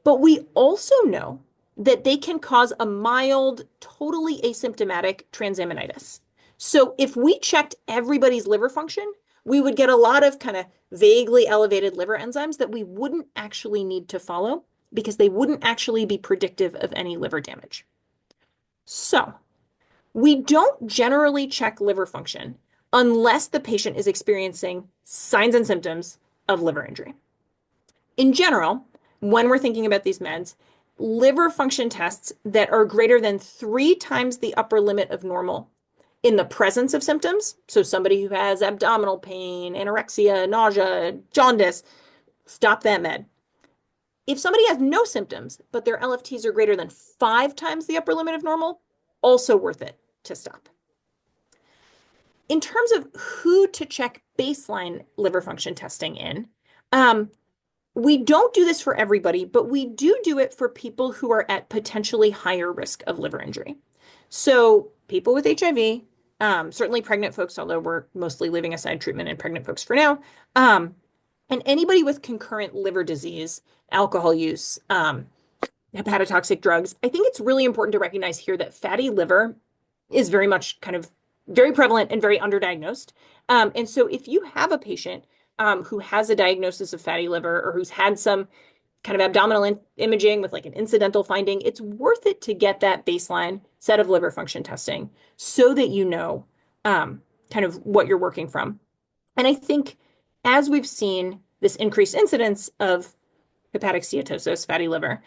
But we also know that they can cause a mild, totally asymptomatic transaminitis. So if we checked everybody's liver function, we would get a lot of kind of vaguely elevated liver enzymes that we wouldn't actually need to follow because they wouldn't actually be predictive of any liver damage. So we don't generally check liver function unless the patient is experiencing signs and symptoms of liver injury. In general, when we're thinking about these meds, liver function tests that are greater than 3 times the upper limit of normal in the presence of symptoms, so somebody who has abdominal pain, anorexia, nausea, jaundice, stop that med. If somebody has no symptoms, but their LFTs are greater than 5 times the upper limit of normal, also worth it to stop. In terms of who to check baseline liver function testing in, we don't do this for everybody, but we do it for people who are at potentially higher risk of liver injury. So people with HIV, certainly pregnant folks, although we're mostly leaving aside treatment in pregnant folks for now, and anybody with concurrent liver disease, alcohol use, hepatotoxic drugs. I think it's really important to recognize here that fatty liver is very much kind of very prevalent and very underdiagnosed. And so if you have a patient who has a diagnosis of fatty liver or who's had some kind of abdominal imaging with like an incidental finding, it's worth it to get that baseline set of liver function testing so that you know kind of what you're working from. And I think as we've seen this increased incidence of hepatic steatosis, fatty liver,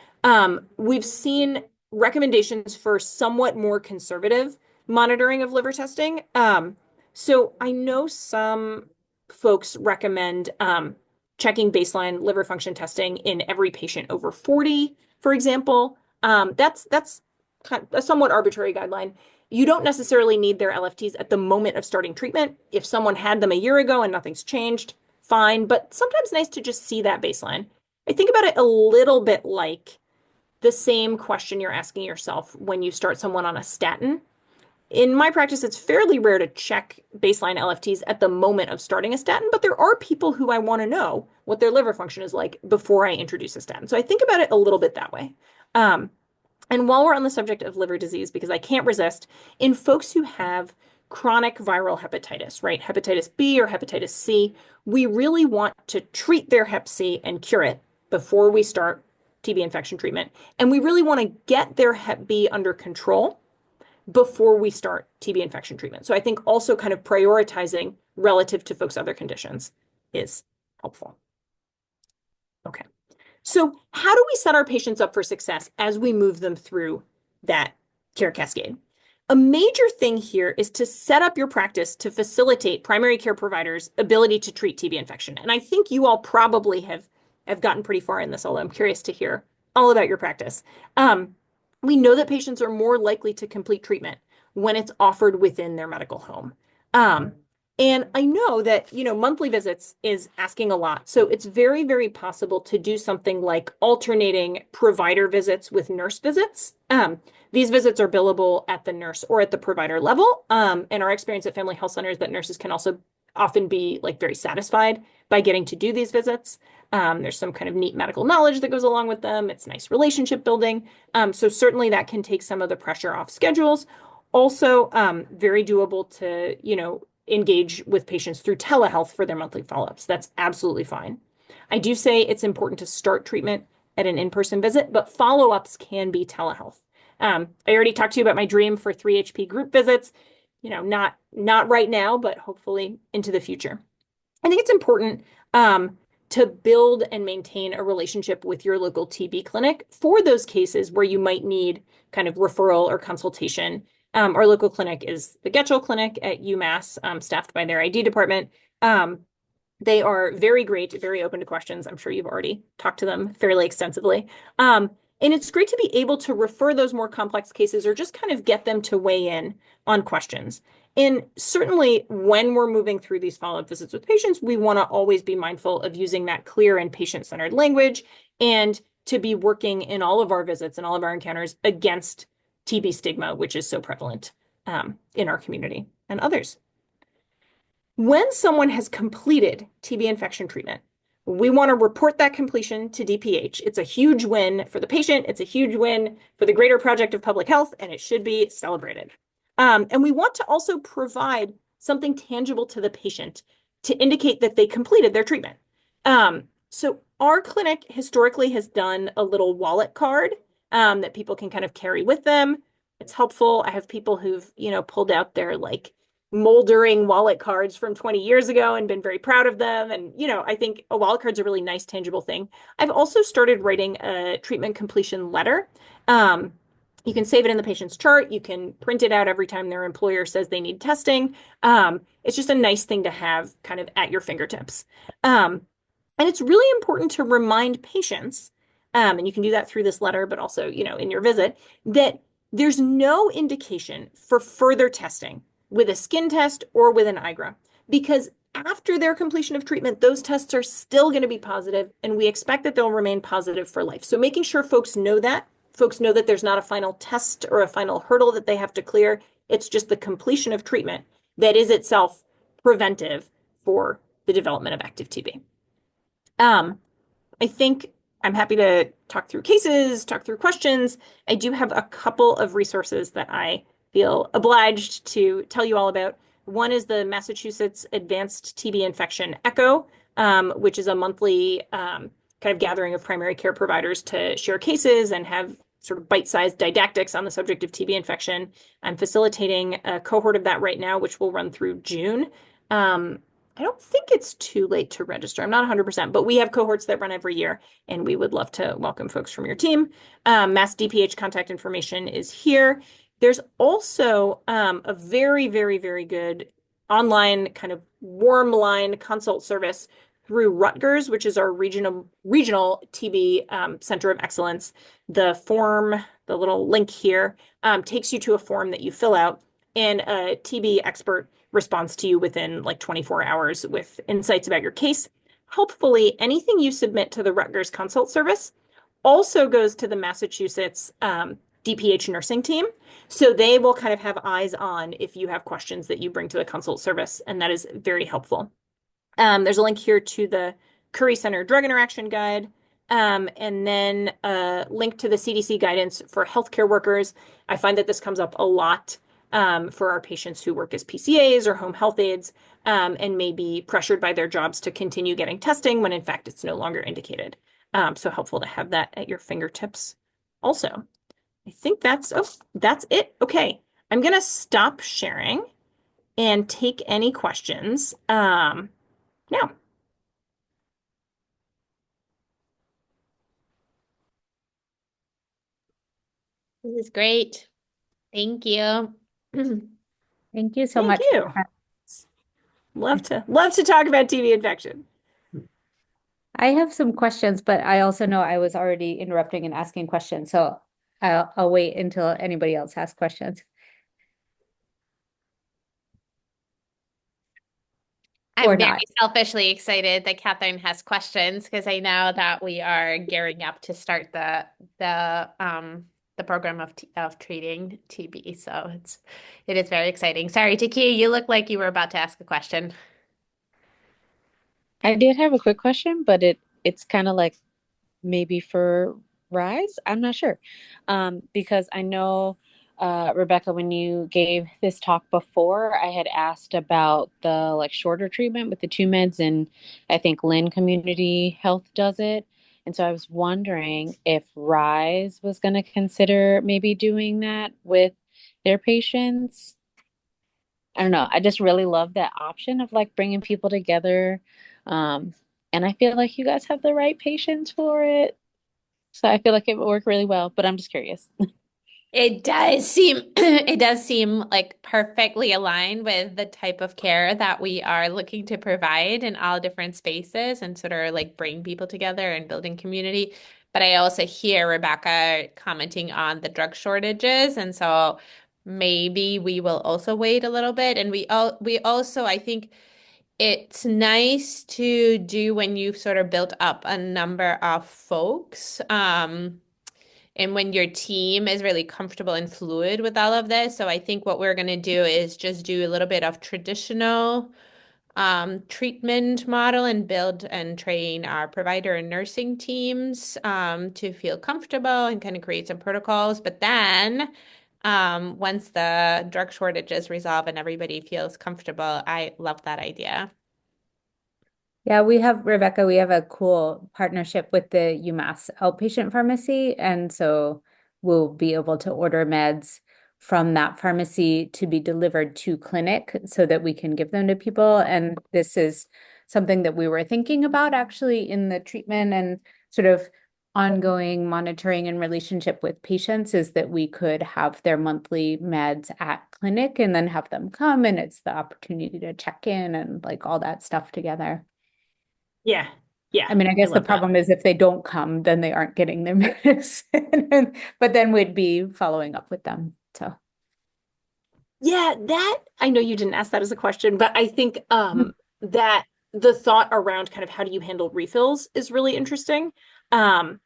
we've seen recommendations for somewhat more conservative monitoring of liver testing. So I know some folks recommend checking baseline liver function testing in every patient over 40, for example. That's kind of a somewhat arbitrary guideline. You don't necessarily need their LFTs at the moment of starting treatment. If someone had them a year ago and nothing's changed, fine. But sometimes nice to just see that baseline. I think about it a little bit like the same question you're asking yourself when you start someone on a statin. In my practice, it's fairly rare to check baseline LFTs at the moment of starting a statin, but there are people who I want to know what their liver function is like before I introduce a statin. So I think about it a little bit that way. And while we're on the subject of liver disease, because I can't resist, in folks who have chronic viral hepatitis, right? Hepatitis B or hepatitis C, we really want to treat their hep C and cure it before we start TB infection treatment. And we really want to get their hep B under control before we start TB infection treatment. So I think also kind of prioritizing relative to folks' other conditions is helpful. Okay. So how do we set our patients up for success as we move them through that care cascade? A major thing here is to set up your practice to facilitate primary care providers' ability to treat TB infection. And I think you all probably have gotten pretty far in this, although I'm curious to hear all about your practice. We know that patients are more likely to complete treatment when it's offered within their medical home. And I know that, monthly visits is asking a lot. So it's very, very possible to do something like alternating provider visits with nurse visits. These visits are billable at the nurse or at the provider level. And our experience at Family Health Centers that nurses can also often be like very satisfied by getting to do these visits. There's some kind of neat medical knowledge that goes along with them. It's nice relationship building. So certainly that can take some of the pressure off schedules. Also, very doable to, engage with patients through telehealth for their monthly follow-ups. That's absolutely fine. I do say it's important to start treatment at an in-person visit, but follow-ups can be telehealth. I already talked to you about my dream for 3HP group visits, not right now, but hopefully into the future. I think it's important to build and maintain a relationship with your local TB clinic for those cases where you might need kind of referral or consultation. Our local clinic is the Getchell Clinic at UMass, staffed by their ID department. They are very great, very open to questions. I'm sure you've already talked to them fairly extensively. And it's great to be able to refer those more complex cases or just kind of get them to weigh in on questions. And certainly when we're moving through these follow-up visits with patients, we want to always be mindful of using that clear and patient-centered language and to be working in all of our visits and all of our encounters against TB stigma, which is so prevalent in our community and others. When someone has completed TB infection treatment, we want to report that completion to DPH. It's a huge win for the patient. It's a huge win for the greater project of public health, and it should be celebrated. And we want to also provide something tangible to the patient to indicate that they completed their treatment. So our clinic historically has done a little wallet card that people can kind of carry with them. It's helpful. I have people who've, pulled out their like moldering wallet cards from 20 years ago and been very proud of them. And, I think a wallet card's a really nice, tangible thing. I've also started writing a treatment completion letter. You can save it in the patient's chart. You can print it out every time their employer says they need testing. It's just a nice thing to have kind of at your fingertips. And it's really important to remind patients, and you can do that through this letter, but also, in your visit, that there's no indication for further testing with a skin test or with an IGRA, because after their completion of treatment, those tests are still going to be positive, and we expect that they'll remain positive for life. So making sure folks know that there's not a final test or a final hurdle that they have to clear. It's just the completion of treatment that is itself preventive for the development of active TB. I think I'm happy to talk through cases, talk through questions. I do have a couple of resources that I feel obliged to tell you all about. One is the Massachusetts Advanced TB Infection Echo, which is a monthly kind of gathering of primary care providers to share cases and have sort of bite-sized didactics on the subject of TB infection. I'm facilitating a cohort of that right now, which will run through June. I don't think it's too late to register. I'm not 100%, but we have cohorts that run every year, and we would love to welcome folks from your team. Mass DPH contact information is here. There's also a very, very, very good online kind of warm line consult service through Rutgers, which is our regional TB Center of Excellence. The form, the little link here, takes you to a form that you fill out, and a TB expert responds to you within like 24 hours with insights about your case. Hopefully, anything you submit to the Rutgers Consult Service also goes to the Massachusetts DPH nursing team. So they will kind of have eyes on if you have questions that you bring to the consult service, and that is very helpful. There's a link here to the Curry Center Drug Interaction Guide, and then a link to the CDC guidance for healthcare workers. I find that this comes up a lot for our patients who work as PCAs or home health aides and may be pressured by their jobs to continue getting testing when in fact it's no longer indicated. So helpful to have that at your fingertips also. I think that's it. Okay, I'm gonna stop sharing and take any questions now. This is great. Thank you. Thank you so Thank much. you. Love to talk about TB infection. I have some questions, but I also know I was already interrupting and asking questions, so I'll wait until anybody else asks questions. I'm or very not? selfishly excited that Catherine has questions because I know that we are gearing up to start the program of treating TB. So it is very exciting. Sorry, Taki, you look like you were about to ask a question. I did have a quick question, but it's kind of like maybe for Rise. I'm not sure. Because I know, Rebecca, when you gave this talk before, I had asked about the like shorter treatment with the two meds, and I think Lynn Community Health does it. And so I was wondering if Rise was going to consider maybe doing that with their patients. I don't know. I just really love that option of like bringing people together. Um, and I feel like you guys have the right patients for it. So I feel like it would work really well, but I'm just curious. It does seem it does seem like perfectly aligned with the type of care that we are looking to provide in all different spaces and sort of like bring people together and building community. But I also hear Rebecca commenting on the drug shortages, and so maybe we will also wait a little bit. And we also I think it's nice to do when you've sort of built up a number of folks. And when your team is really comfortable and fluid with all of this. So I think what we're going to do is just do a little bit of traditional treatment model and build and train our provider and nursing teams to feel comfortable and kind of create some protocols. But then once the drug shortages resolve and everybody feels comfortable, I love that idea. Yeah, we have, Rebecca, we have a cool partnership with the UMass outpatient pharmacy. And so we'll be able to order meds from that pharmacy to be delivered to clinic so that we can give them to people. And this is something that we were thinking about actually in the treatment and sort of ongoing monitoring and relationship with patients, is that we could have their monthly meds at clinic and then have them come, and it's the opportunity to check in and like all that stuff together. Yeah. Yeah. I mean, I I guess the love that. problem is if they don't come, then they aren't getting their medicine. But then we'd be following up with them. So Yeah, that I know you didn't ask that as a question, but I think that the thought around kind of how do you handle refills is really interesting. Um,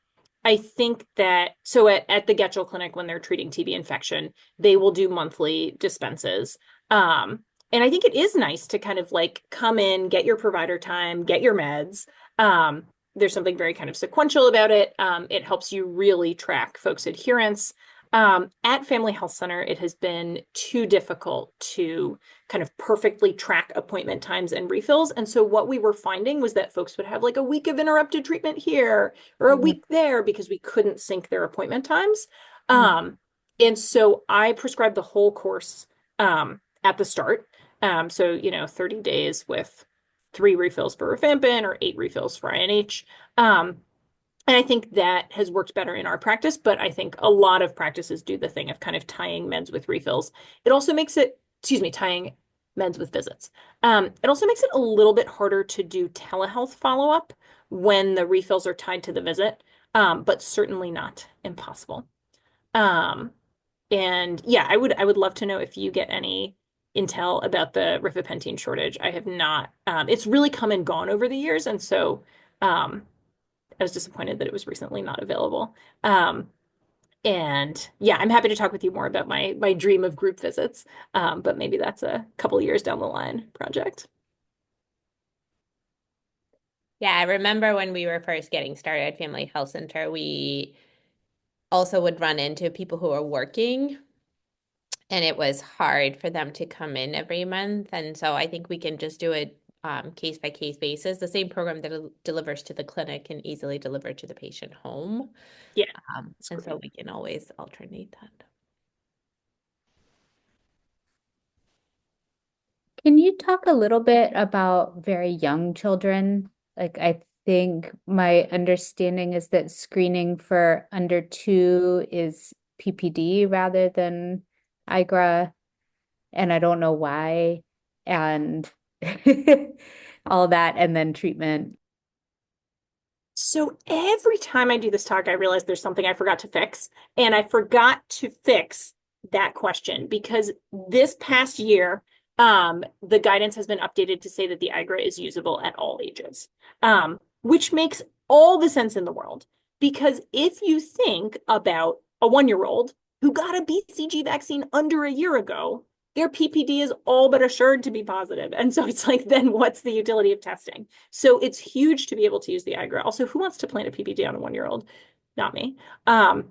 I think that so at the Getchell Clinic when they're treating TB infection, they will do monthly dispenses. And I think it is nice to kind of like come in, get your provider time, get your meds. There's something very kind of sequential about it. It helps you really track folks' adherence. At Family Health Center, it has been too difficult to kind of perfectly track appointment times and refills. And so what we were finding was that folks would have like a week of interrupted treatment here or a Mhm. week there because we couldn't sync their appointment times. Mhm. And so I prescribed the whole course at the start. So, 30 days with 3 refills for rifampin or 8 refills for INH. And I think that has worked better in our practice, but I think a lot of practices do the thing of kind of tying meds with refills. It also makes it, excuse me, tying meds with visits. It also makes it a little bit harder to do telehealth follow-up when the refills are tied to the visit, but certainly not impossible. Um, and yeah, I would love to know if you get any intel about the rifapentine shortage. I have not. It's really come and gone over the years, and so I was disappointed that it was recently not available. And yeah, I'm happy to talk with you more about my dream of group visits. But maybe that's a couple years down the line project. Yeah, I remember when we were first getting started at Family Health Center, we also would run into people who are working, and it was hard for them to come in every month. And so I think we can just do it case by case basis. The same program that delivers to the clinic can easily deliver to the patient home. Yeah, that's And so great. we can always alternate that. Can you talk a little bit about very young children? Like, I think my understanding is that screening for under 2 is PPD rather than IGRA, and I don't know why, and all that, and then treatment. So every time I do this talk, I realize there's something I forgot to fix. And I forgot to fix that question because this past year, the guidance has been updated to say that the IGRA is usable at all ages, which makes all the sense in the world. Because if you think about a 1-year-old who got a BCG vaccine under a year ago, their PPD is all but assured to be positive. And so it's like, then what's the utility of testing? So it's huge to be able to use the IGRA. Also, who wants to plant a PPD on a 1-year-old? Not me. The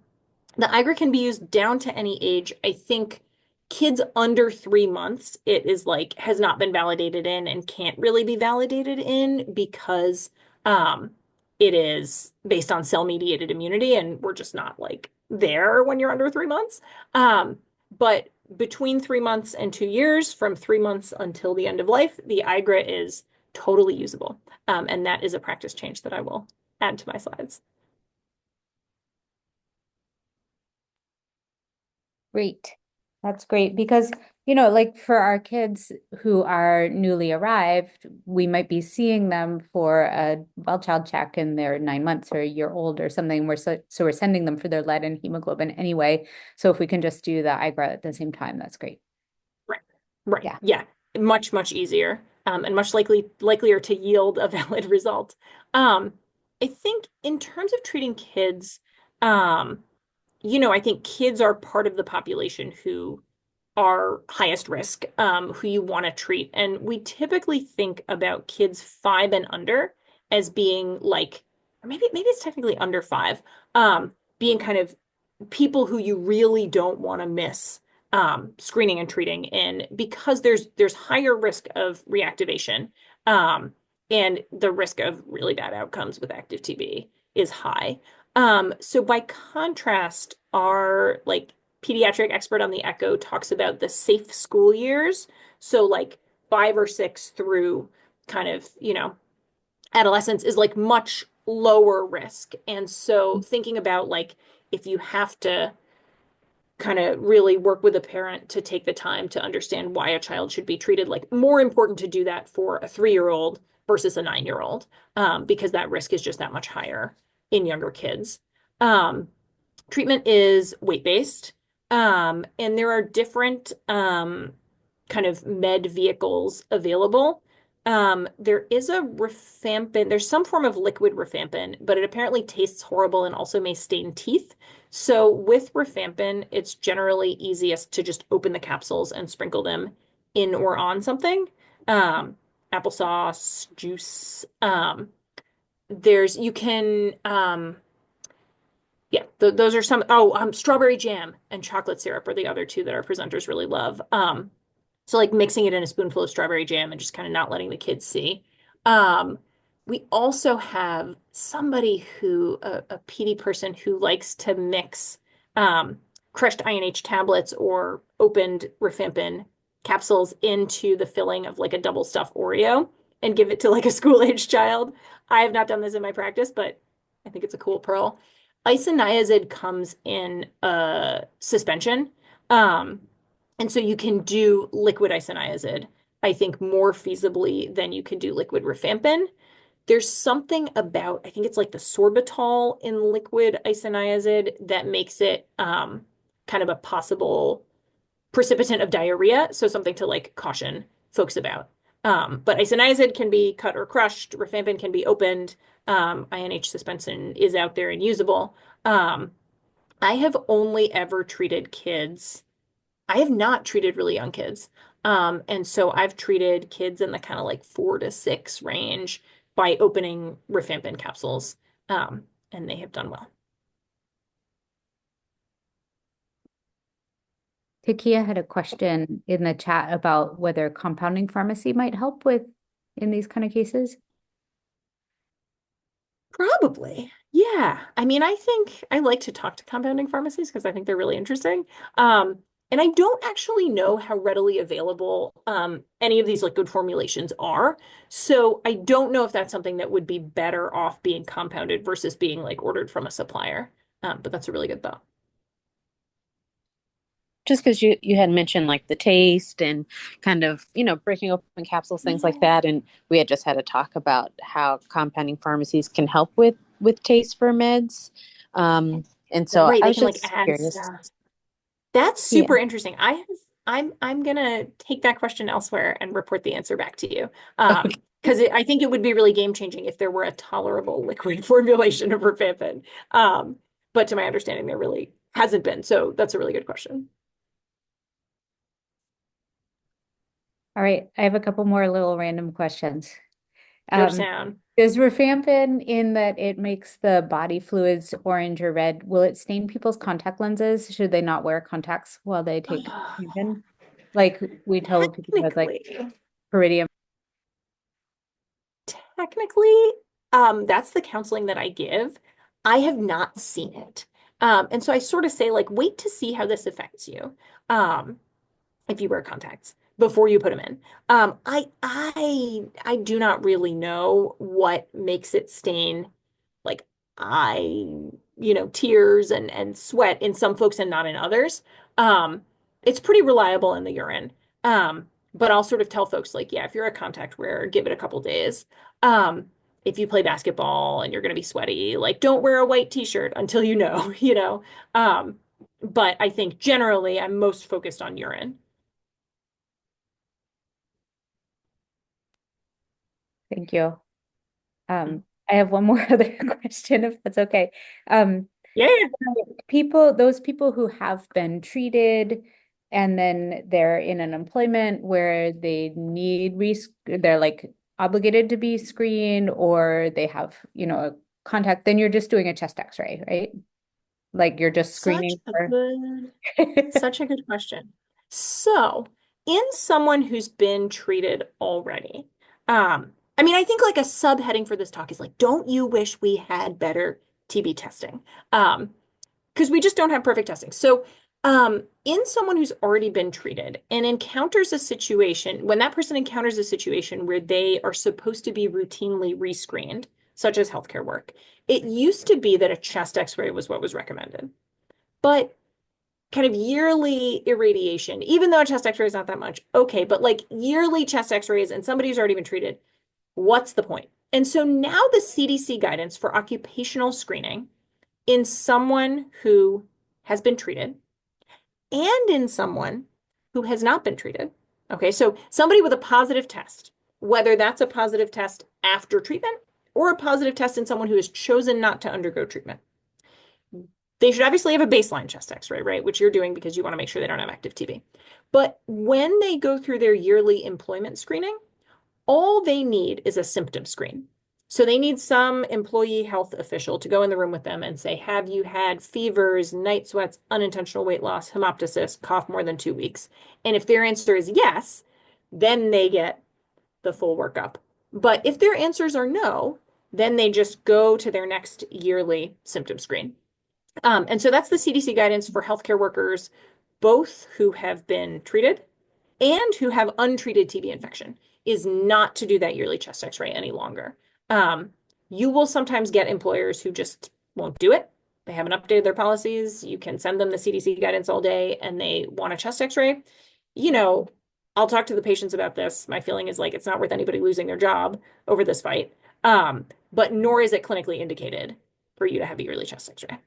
IGRA can be used down to any age. I think kids under 3 months, it is like has not been validated in and can't really be validated in because it is based on cell-mediated immunity, and we're just not like there when you're under 3 months. But between 3 months and 2 years, from 3 months until the end of life, the IGRA is totally usable. And that is a practice change that I will add to my slides. Great. That's great because, like for our kids who are newly arrived, we might be seeing them for a well-child check and they're 9 months or a year old or something. So we're sending them for their lead and hemoglobin anyway. So if we can just do the IGRA at the same time, that's great. Right. Right. Yeah. Yeah. Much, much easier, and much likelier to yield a valid result. I think in terms of treating kids, I think kids are part of the population who are highest risk, who you want to treat. And we typically think about kids 5 and under as being like, or maybe it's technically under 5, being kind of people who you really don't want to miss screening and treating in, because there's higher risk of reactivation, and the risk of really bad outcomes with active TB is high. So by contrast, our like pediatric expert on the echo talks about the safe school years. So like 5 or 6 through kind of, adolescence is like much lower risk. And so thinking about like if you have to kind of really work with a parent to take the time to understand why a child should be treated, like more important to do that for a 3-year-old versus a 9-year-old, because that risk is just that much higher in younger kids. Treatment is weight-based, and there are different kind of med vehicles available. There is a rifampin, there's some form of liquid rifampin, but it apparently tastes horrible and also may stain teeth. So with rifampin, it's generally easiest to just open the capsules and sprinkle them in or on something. Applesauce, juice. You can, yeah, those are some. Oh, strawberry jam and chocolate syrup are the other two that our presenters really love. So like mixing it in a spoonful of strawberry jam and just kind of not letting the kids see. Um, we also have somebody a PD person who likes to mix crushed INH tablets or opened rifampin capsules into the filling of like a double stuffed Oreo and give it to like a school-age child. I have not done this in my practice, but I think it's a cool pearl. Isoniazid comes in a suspension. And so you can do liquid isoniazid, I think, more feasibly than you can do liquid rifampin. There's something about, I think it's like the sorbitol in liquid isoniazid that makes it kind of a possible precipitant of diarrhea. So something to like caution folks about. But isoniazid can be cut or crushed. Rifampin can be opened. INH suspension is out there and usable. I have only ever treated kids. I have not treated really young kids. And so I've treated kids in the kind of like 4 to 6 range by opening rifampin capsules, and they have done well. Takia had a question in the chat about whether compounding pharmacy might help in these kind of cases. Probably. Yeah. I mean, I think I like to talk to compounding pharmacies because I think they're really interesting. And I don't actually know how readily available any of these liquid formulations are. So I don't know if that's something that would be better off being compounded versus being like ordered from a supplier. But that's a really good thought. Just because you had mentioned like the taste and kind of, breaking open capsules, things like that. And we had just had a talk about how compounding pharmacies can help with taste for meds. And so Right, I they was can like just add curious. stuff. That's super interesting. I'm gonna take that question elsewhere and report the answer back to you. Because I think it would be really game changing if there were a tolerable liquid formulation of rifampin. But to my understanding, there really hasn't been. So that's a really good question. All right, I have a couple more little random questions. Go sound. Does rifampin, in that it makes the body fluids orange or red, will it stain people's contact lenses? Should they not wear contacts while they take rifampin? Like we tell people with like Technically, peridium. technically, that's the counseling that I give. I have not seen it. And so I sort of say, like, wait to see how this affects you. If you wear contacts before you put them in. I do not really know what makes it stain like tears and sweat in some folks and not in others. It's pretty reliable in the urine. But I'll sort of tell folks like, yeah, if you're a contact wearer, give it a couple days. Um, if you play basketball and you're going to be sweaty, like don't wear a white t-shirt until you know, you know. Um, but I think generally I'm most focused on urine. Thank you. I have one more other question, if that's okay. Yeah. Those people who have been treated and then they're in an employment where they need they're like obligated to be screened or they have, a contact, then you're just doing a chest x-ray, right? Like you're just screening for. Such a good question. So, in someone who's been treated already, I mean, I think like a subheading for this talk is like, don't you wish we had better TB testing? Because we just don't have perfect testing. So, in someone who's already been treated and encounters a situation, when that person encounters a situation where they are supposed to be routinely rescreened, such as healthcare work, it used to be that a chest x-ray was what was recommended. But kind of yearly irradiation, even though a chest x-ray is not that much, okay, but like yearly chest x-rays and somebody who's already been treated, what's the point? And so now the CDC guidance for occupational screening in someone who has been treated and in someone who has not been treated. Okay, so somebody with a positive test, whether that's a positive test after treatment or a positive test in someone who has chosen not to undergo treatment. They should obviously have a baseline chest x-ray, right? Which you're doing because you want to make sure they don't have active TB. But when they go through their yearly employment screening, all they need is a symptom screen. So they need some employee health official to go in the room with them and say, have you had fevers, night sweats, unintentional weight loss, hemoptysis, cough more than 2 weeks? And if their answer is yes, then they get the full workup. But if their answers are no, then they just go to their next yearly symptom screen. And so that's the CDC guidance for healthcare workers, both who have been treated and who have untreated TB infection, is not to do that yearly chest x-ray any longer. You will sometimes get employers who just won't do it. They haven't updated their policies. You can send them the CDC guidance all day and they want a chest x-ray. I'll talk to the patients about this. My feeling is like it's not worth anybody losing their job over this fight. But nor is it clinically indicated for you to have a yearly chest x-ray.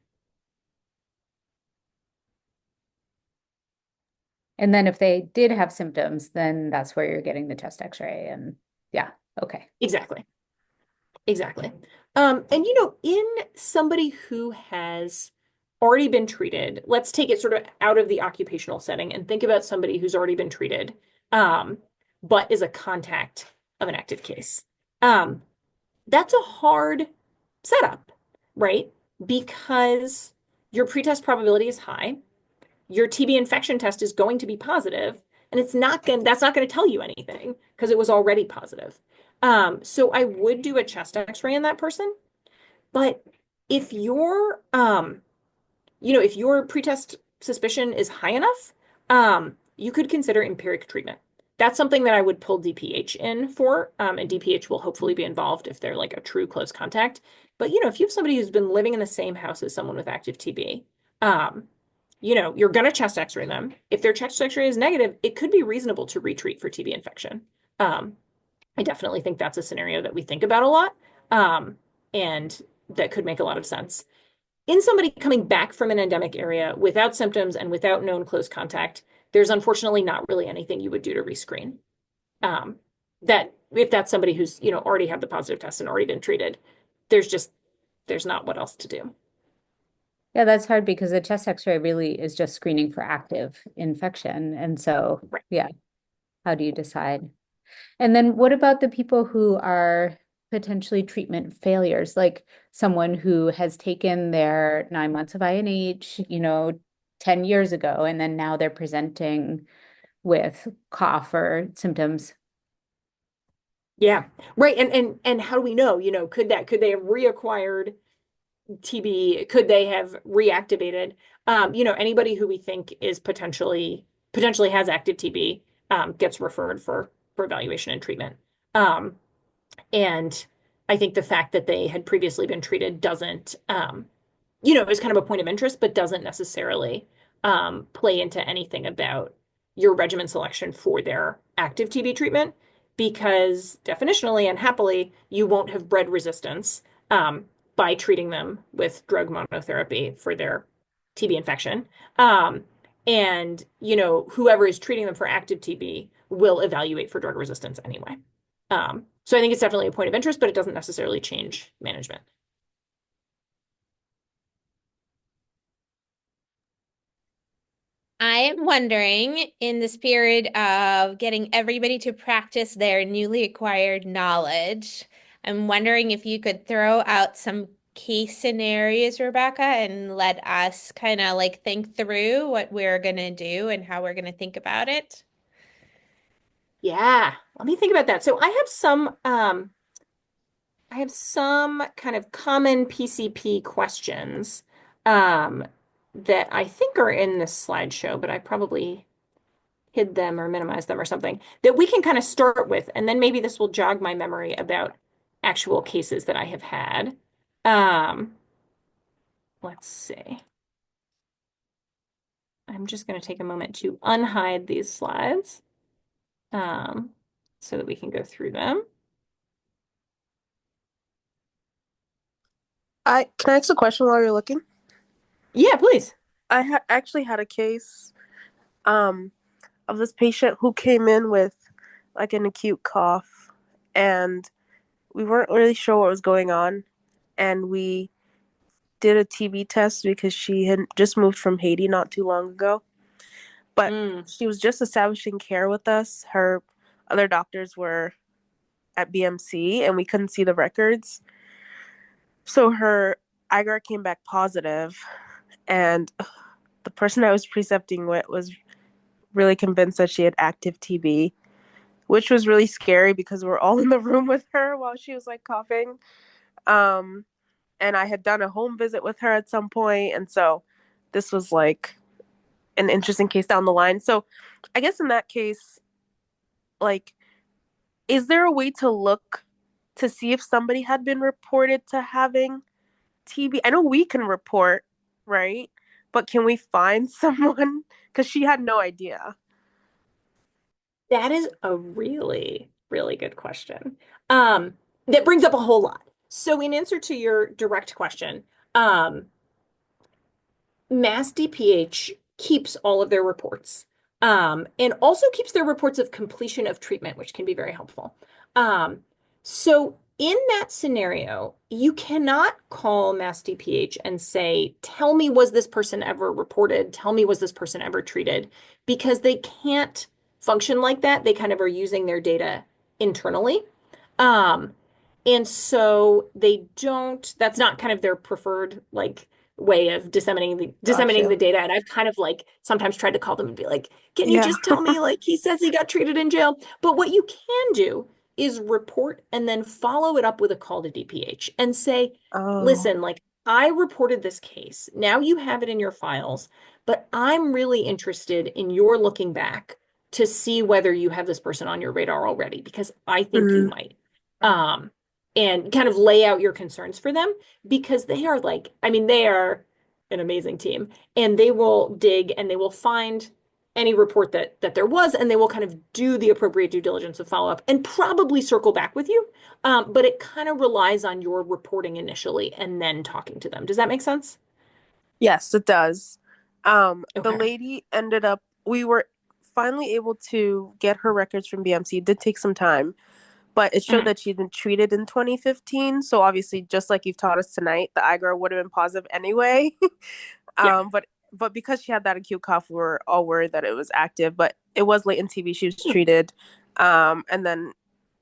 And then if they did have symptoms, then that's where you're getting the chest x-ray. And yeah, okay. Exactly. Exactly. In somebody who has already been treated, let's take it sort of out of the occupational setting and think about somebody who's already been treated, but is a contact of an active case. That's a hard setup, right? Because your pretest probability is high. Your TB infection test is going to be positive, and that's not going to tell you anything because it was already positive. So I would do a chest x-ray in that person. But if your if your pretest suspicion is high enough, you could consider empiric treatment. That's something that I would pull DPH in for, and DPH will hopefully be involved if they're like a true close contact. But if you have somebody who's been living in the same house as someone with active TB, you're going to chest x-ray them. If their chest x-ray is negative, it could be reasonable to retreat for TB infection. I definitely think that's a scenario that we think about a lot, and that could make a lot of sense. In somebody coming back from an endemic area without symptoms and without known close contact, there's unfortunately not really anything you would do to rescreen. That if that's somebody who's, already had the positive test and already been treated, there's not what else to do. Yeah, that's hard because a chest X-ray really is just screening for active infection. And so, Right. yeah, how do you decide? And then what about the people who are potentially treatment failures, like someone who has taken their 9 months of INH, 10 years ago, and then now they're presenting with cough or symptoms? Yeah. Right. And how do we know, could they have reacquired TB? Could they have reactivated? Anybody who we think is potentially has active TB gets referred for evaluation and treatment. Um, and I think the fact that they had previously been treated doesn't, is kind of a point of interest, but doesn't necessarily play into anything about your regimen selection for their active TB treatment, because definitionally and happily, you won't have bred resistance by treating them with drug monotherapy for their TB infection. And, whoever is treating them for active TB will evaluate for drug resistance anyway. So I think it's definitely a point of interest, but it doesn't necessarily change management. I am wondering, in the spirit of getting everybody to practice their newly acquired knowledge, I'm wondering if you could throw out some case scenarios, Rebecca, and let us kind of like think through what we're going to do and how we're going to think about it. Yeah, let me think about that. So I have some kind of common PCP questions um, that I think are in this slideshow, but I probably hid them or minimized them or something that we can kind of start with, and then maybe this will jog my memory about actual cases that I have had. Um, let's see. I'm just going to take a moment to unhide these slides um, so that we can go through them. I can I ask a question while you're looking? Yeah, please. I actually had a case um of this patient who came in with like an acute cough, and we weren't really sure what was going on, and we did a TB test because she had just moved from Haiti not too long ago. But Mm. she was just establishing care with us. Her other doctors were at BMC and we couldn't see the records. So her IGR came back positive, and the person I was precepting with was really convinced that she had active TB, which was really scary because we're all in the room with her while she was like coughing. Um, and I had done a home visit with her at some point, and so this was like an interesting case down the line. So I guess in that case, like, is there a way to look to see if somebody had been reported to having TB? I know we can report, right? But can we find someone? Because she had no idea. That is a really, really good question. That brings up a whole lot. So, in answer to your direct question, um, Mass DPH keeps all of their reports and also keeps their reports of completion of treatment, which can be very helpful. So, in that scenario, you cannot call Mass DPH and say, tell me, was this person ever reported? Tell me, was this person ever treated? Because they can't function like that. They kind of are using their data internally. Um, and so they don't, that's not kind of their preferred like way of disseminating the Gotcha. data. And I've kind of like sometimes tried to call them and be like, can you Yeah. just tell me like he says he got treated in jail? But what you can do is report and then follow it up with a call to DPH and say, Oh. listen, like I reported this case. Now you have it in your files, but I'm really interested in your looking back to see whether you have this person on your radar already, because I think you Mm. might. Um, and kind of lay out your concerns for them, because they are like, I mean, they are an amazing team, and they will dig and they will find any report that there was, and they will kind of do the appropriate due diligence of follow up and probably circle back with you. But it kind of relies on your reporting initially and then talking to them. Does that make sense? Yes, it does. The Okay. lady ended up, we were finally able to get her records from BMC. It did take some time, but it showed Mhm. that she'd been treated in 2015. So obviously, just like you've taught us tonight, the IGR would have been positive anyway. Yeah. But because she had that acute cough, we were all worried that it was active. But it was latent TB. She was treated, and then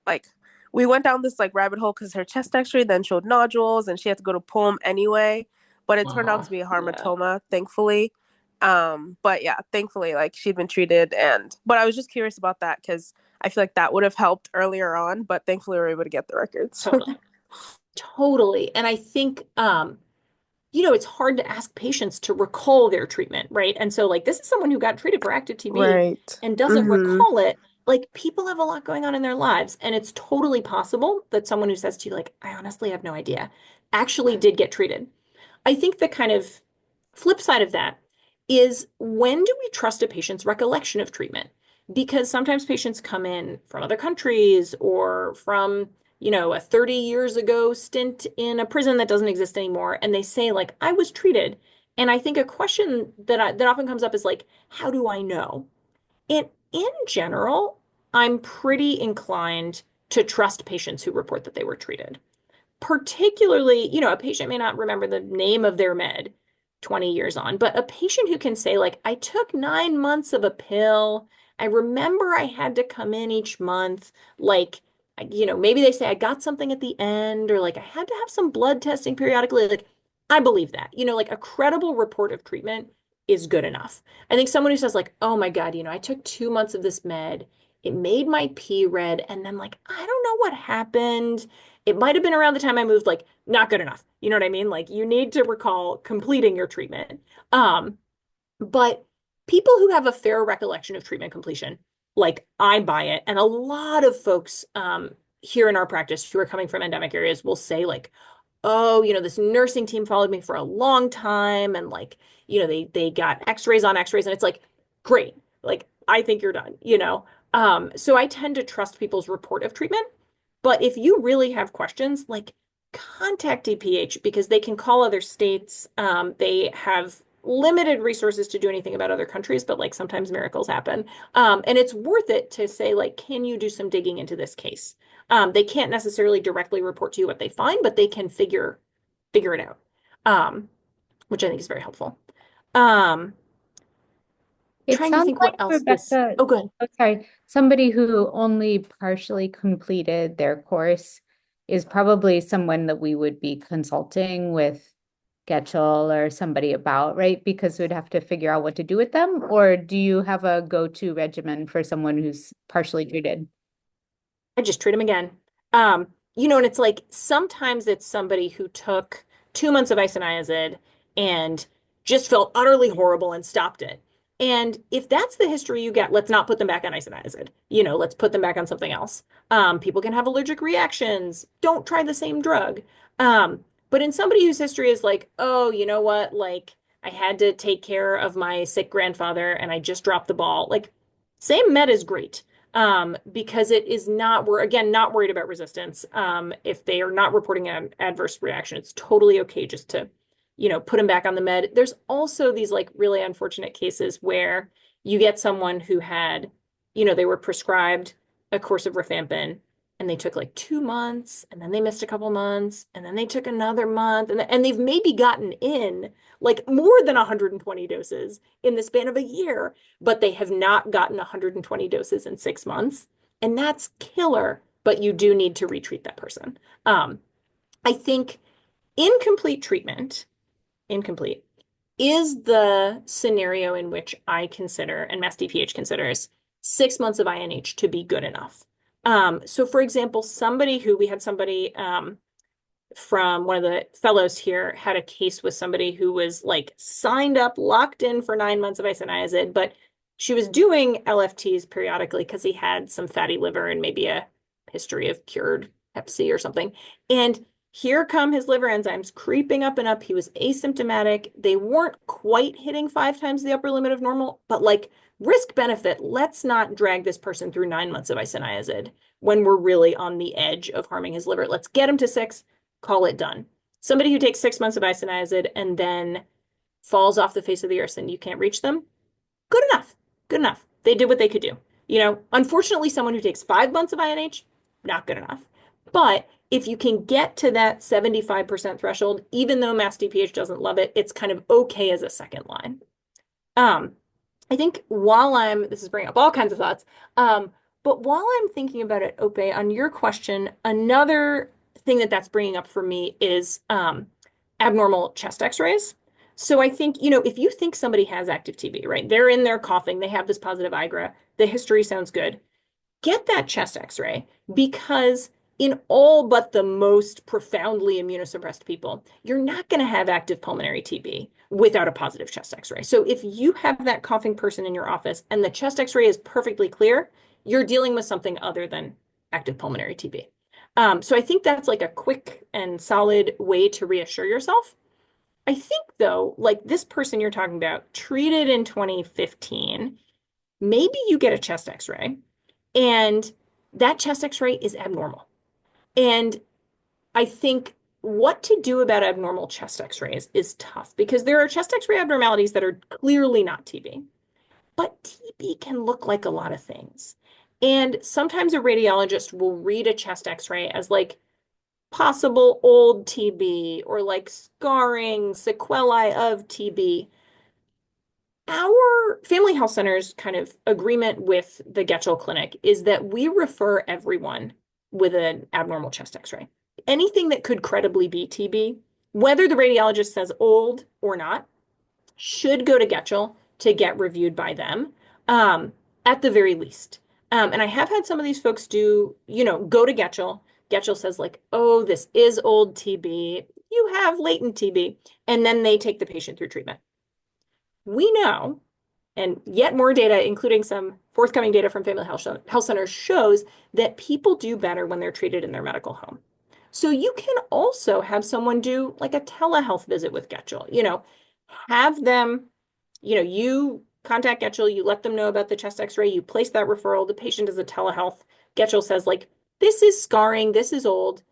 like we went down this like rabbit hole because her chest X-ray then showed nodules, and she had to go to pull them anyway. But it turned out to be a Yeah. hematoma, thankfully. But yeah, thankfully, like she'd been treated, and but I was just curious about that because I feel like that would have helped earlier on, but thankfully we were able to get the records. Totally. Totally. And I think, it's hard to ask patients to recall their treatment, right? And so, like, this is someone who got treated for active TB Right. and doesn't Mm-hmm. recall it. Like, people have a lot going on in their lives, and it's totally possible that someone who says to you, like, I honestly have no idea, actually did get treated. I think the kind of flip side of that is, when do we trust a patient's recollection of treatment? Because sometimes patients come in from other countries or from, a 30 years ago stint in a prison that doesn't exist anymore, and they say, like, I was treated. And I think a question that often comes up is like, how do I know? And in general, I'm pretty inclined to trust patients who report that they were treated. Particularly, a patient may not remember the name of their med 20 years on, but a patient who can say, like, I took 9 months of a pill. I remember I had to come in each month. Like, maybe they say I got something at the end, or like I had to have some blood testing periodically. Like, I believe that. Like, a credible report of treatment is good enough. I think someone who says, like, oh my God, I took 2 months of this med. It made my pee red. And then, like, I don't know what happened. It might have been around the time I moved, like, not good enough. You know what I mean? Like, you need to recall completing your treatment. But people who have a fair recollection of treatment completion, like, I buy it. And a lot of folks here in our practice who are coming from endemic areas will say, like, oh, this nursing team followed me for a long time. And, like, they got x-rays on x-rays. And it's like, great. Like, I think you're done. So I tend to trust people's report of treatment. But if you really have questions, like, contact DPH because they can call other states. They have limited resources to do anything about other countries, but, like, sometimes miracles happen. And it's worth it to say, like, can you do some digging into this case? They can't necessarily directly report to you what they find, but they can figure it out, which I think is very helpful. Um, It Trying to sounds think like what else this. Rebecca, Oh, good. oh, sorry, somebody who only partially completed their course is probably someone that we would be consulting with Getchell or somebody about, right? Because we'd have to figure out what to do with them. Or do you have a go-to regimen for someone who's partially treated? I just treat them again. And it's like sometimes it's somebody who took 2 months of isoniazid and just felt utterly horrible and stopped it. And if that's the history you get, let's not put them back on isoniazid. Let's put them back on something else. People can have allergic reactions. Don't try the same drug. But in somebody whose history is like, oh, you know what? Like, I had to take care of my sick grandfather and I just dropped the ball. Like, same med is great, because it is not, we're again not worried about resistance. If they are not reporting an adverse reaction, it's totally okay just to, put them back on the med. There's also these, like, really unfortunate cases where you get someone who had, they were prescribed a course of rifampin and they took like 2 months and then they missed a couple months and then they took another month and they've maybe gotten in like more than 120 doses in the span of a year, but they have not gotten 120 doses in 6 months. And that's killer, but you do need to retreat that person. I think incomplete treatment, incomplete, is the scenario in which I consider, and Mass DPH considers, 6 months of INH to be good enough. So for example, we had somebody from one of the fellows here had a case with somebody who was, like, signed up, locked in for 9 months of isoniazid, but she was doing LFTs periodically because he had some fatty liver and maybe a history of cured Hep C or something. And here come his liver enzymes creeping up and up. He was asymptomatic. They weren't quite hitting 5 times the upper limit of normal, but, like, risk benefit, let's not drag this person through 9 months of isoniazid when we're really on the edge of harming his liver. Let's get him to 6, call it done. Somebody who takes 6 months of isoniazid and then falls off the face of the earth and you can't reach them, good enough. Good enough. they did what they could do. You know, unfortunately, someone who takes 5 months of INH, not good enough. But if you can get to that 75% threshold, even though Mass DPH doesn't love it, it's kind of okay as a second line. I think this is bringing up all kinds of thoughts, but while I'm thinking about it, Ope, on your question, another thing that's bringing up for me is abnormal chest x-rays. So I think, you know, if you think somebody has active TB, right? They're in there coughing, they have this positive IGRA, the history sounds good. Get that chest x-ray, because in all but the most profoundly immunosuppressed people, you're not going to have active pulmonary TB without a positive chest x-ray. So if you have that coughing person in your office and the chest x-ray is perfectly clear, you're dealing with something other than active pulmonary TB. So I think that's like a quick and solid way to reassure yourself. I think, though, like this person you're talking about, treated in 2015, maybe you get a chest x-ray and that chest x-ray is abnormal. And I think what to do about abnormal chest x-rays is tough, because there are chest x-ray abnormalities that are clearly not TB. But TB can look like a lot of things. And sometimes a radiologist will read a chest x-ray as like possible old TB or like scarring, sequelae of TB. Our family health center's kind of agreement with the Getchell Clinic is that we refer everyone with an abnormal chest x-ray. Anything that could credibly be TB, whether the radiologist says old or not, should go to Getchell to get reviewed by them, at the very least. And I have had some of these folks do, you know, go to Getchell. Getchell says like, oh, this is old TB. You have latent TB. And then they take the patient through treatment. We know, and yet more data, including some forthcoming data from family health centers, shows that people do better when they're treated in their medical home. So you can also have someone do like a telehealth visit with Getchell, you know, have them, you know, you contact Getchell, you let them know about the chest x-ray, you place that referral, the patient is a telehealth. Getchell says like, this is scarring, this is old,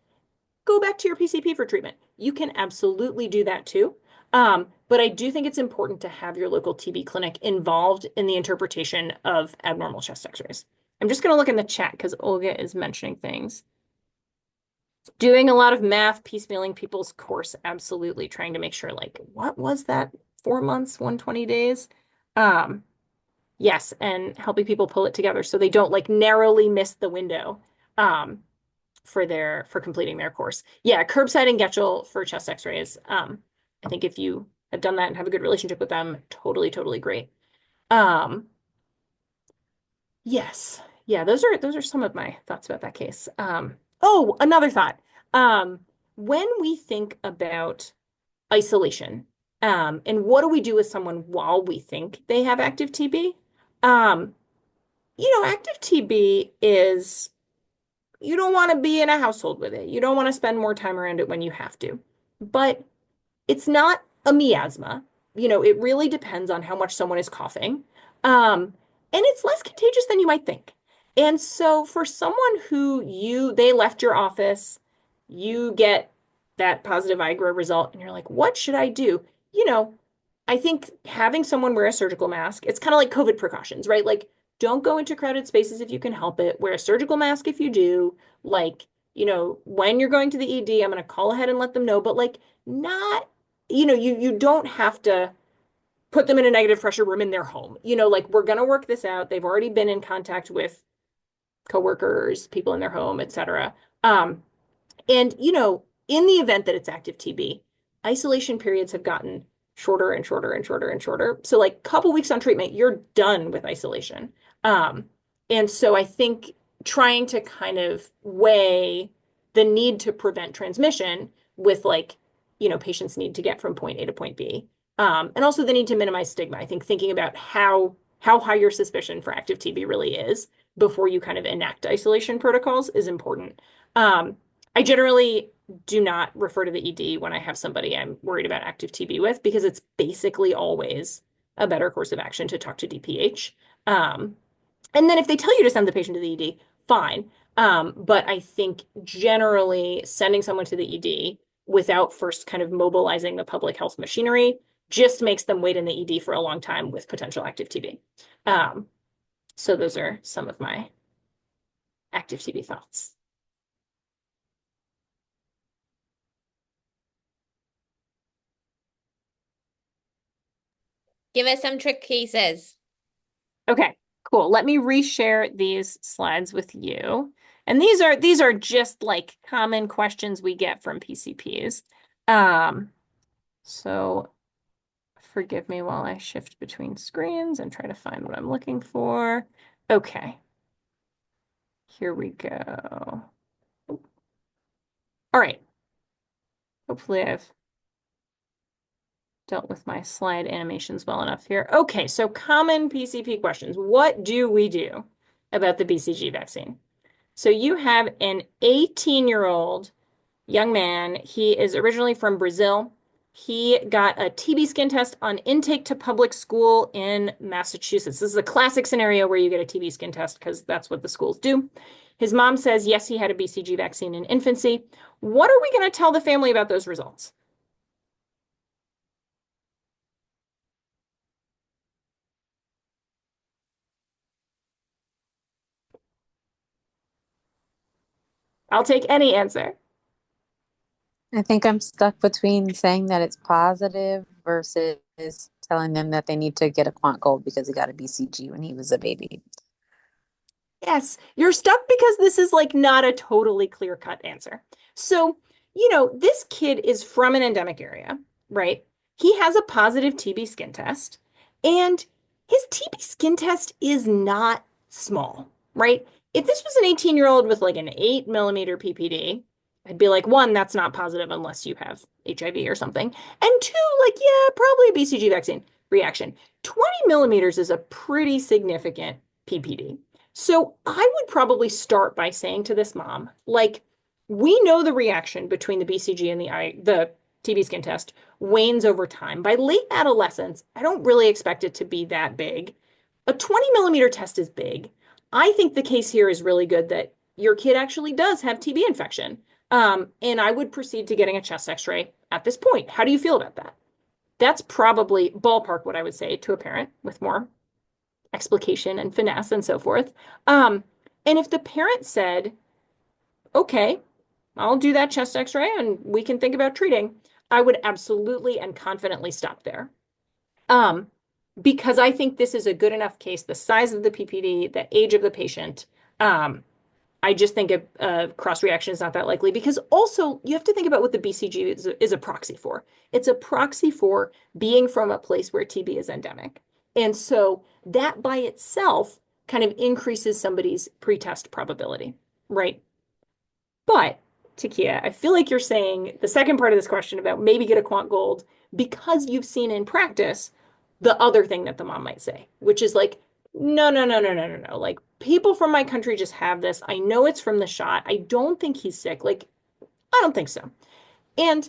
go back to your PCP for treatment. You can absolutely do that too. But I do think it's important to have your local TB clinic involved in the interpretation of abnormal chest x-rays. I'm just going to look in the chat because Olga is mentioning things. Doing a lot of math, piecemealing people's course, absolutely. Trying to make sure, like, what was that? 4 months, 120 days? Yes, and helping people pull it together so they don't like narrowly miss the window for completing their course. Yeah, curbside and Getchell for chest x-rays. I think if you have done that and have a good relationship with them, totally, totally great. Yes. Yeah, those are some of my thoughts about that case. Oh, another thought. When we think about isolation, and what do we do with someone while we think they have active TB? You know, active TB is, you don't want to be in a household with it. You don't want to spend more time around it when you have to. But it's not a miasma. You know, it really depends on how much someone is coughing. And it's less contagious than you might think. And so for someone who they left your office, you get that positive IGRA result, and you're like, what should I do? You know, I think having someone wear a surgical mask, it's kind of like COVID precautions, right? Like, don't go into crowded spaces if you can help it. Wear a surgical mask if you do. Like, you know, when you're going to the ED, I'm going to call ahead and let them know, but like not, you know, you don't have to put them in a negative pressure room in their home. You know, like we're going to work this out. They've already been in contact with coworkers, people in their home, etc. And, you know, in the event that it's active TB, isolation periods have gotten shorter and shorter and shorter and shorter. So like a couple weeks on treatment, you're done with isolation. And so I think trying to kind of weigh the need to prevent transmission with like, you know, patients need to get from point A to point B. And also the need to minimize stigma. I think thinking about how high your suspicion for active TB really is before you kind of enact isolation protocols is important. I generally do not refer to the ED when I have somebody I'm worried about active TB with, because it's basically always a better course of action to talk to DPH. And then if they tell you to send the patient to the ED, fine. But I think generally sending someone to the ED without first kind of mobilizing the public health machinery just makes them wait in the ED for a long time with potential active TB. So those are some of my active TB thoughts. Give us some trick cases. Okay, cool. Let me reshare these slides with you. And these are just like common questions we get from PCPs. So forgive me while I shift between screens and try to find what I'm looking for. Okay. Here we go. All right. Hopefully I've dealt with my slide animations well enough here. Okay, so common PCP questions. What do we do about the BCG vaccine? So you have an 18-year-old young man. He is originally from Brazil. He got a TB skin test on intake to public school in Massachusetts. This is a classic scenario where you get a TB skin test because that's what the schools do. His mom says, yes, he had a BCG vaccine in infancy. What are we going to tell the family about those results? I'll take any answer. I think I'm stuck between saying that it's positive versus telling them that they need to get a quant gold because he got a BCG when he was a baby. Yes, you're stuck because this is like not a totally clear-cut answer. So, this kid is from an endemic area, right? He has a positive TB skin test, and his TB skin test is not small, right? If this was an 18-year-old with like an 8 millimeter PPD, I'd be like, one, that's not positive unless you have HIV or something. And two, like, yeah, probably a BCG vaccine reaction. 20 millimeters is a pretty significant PPD. So I would probably start by saying to this mom, like, we know the reaction between the BCG and the TB skin test wanes over time. By late adolescence, I don't really expect it to be that big. A 20 millimeter test is big. I think the case here is really good that your kid actually does have TB infection. And I would proceed to getting a chest x-ray at this point. How do you feel about that? That's probably ballpark what I would say to a parent with more explication and finesse and so forth. And if the parent said, okay, I'll do that chest x-ray and we can think about treating, I would absolutely and confidently stop there. Because I think this is a good enough case, the size of the PPD, the age of the patient. I just think a cross reaction is not that likely because also you have to think about what the BCG is a proxy for. It's a proxy for being from a place where TB is endemic. And so that by itself kind of increases somebody's pretest probability, right? But Takia, I feel like you're saying the second part of this question about maybe get a quant gold because you've seen in practice the other thing that the mom might say, which is like, no, no, no, no, no, no, no. Like people from my country just have this. I know it's from the shot. I don't think he's sick. Like, I don't think so. And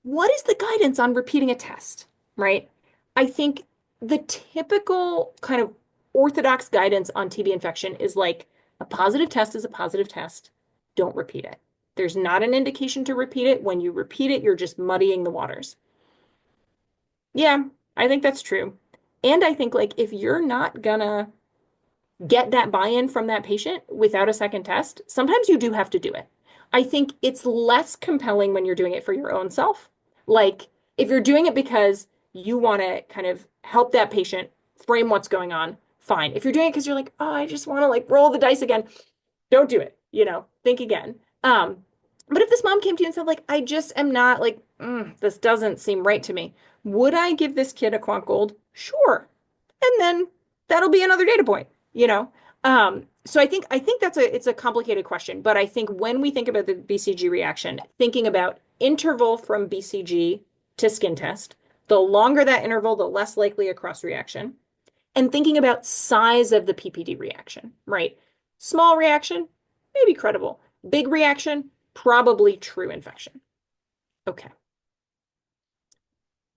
what is the guidance on repeating a test, right? I think the typical kind of orthodox guidance on TB infection is like a positive test is a positive test. Don't repeat it. There's not an indication to repeat it. When you repeat it, you're just muddying the waters. Yeah, I think that's true. And I think like if you're not gonna get that buy-in from that patient without a second test, sometimes you do have to do it. I think it's less compelling when you're doing it for your own self. Like if you're doing it because you want to kind of help that patient frame what's going on, fine. If you're doing it because you're like, oh, I just want to like roll the dice again, don't do it. Think again. But if this mom came to you and said, like, I just am not like, this doesn't seem right to me, would I give this kid a quant gold? Sure. And then that'll be another data point, you know? So I think it's a complicated question, but I think when we think about the BCG reaction, thinking about interval from BCG to skin test, the longer that interval, the less likely a cross reaction, and thinking about size of the PPD reaction, right? Small reaction, maybe credible. Big reaction, probably true infection. Okay.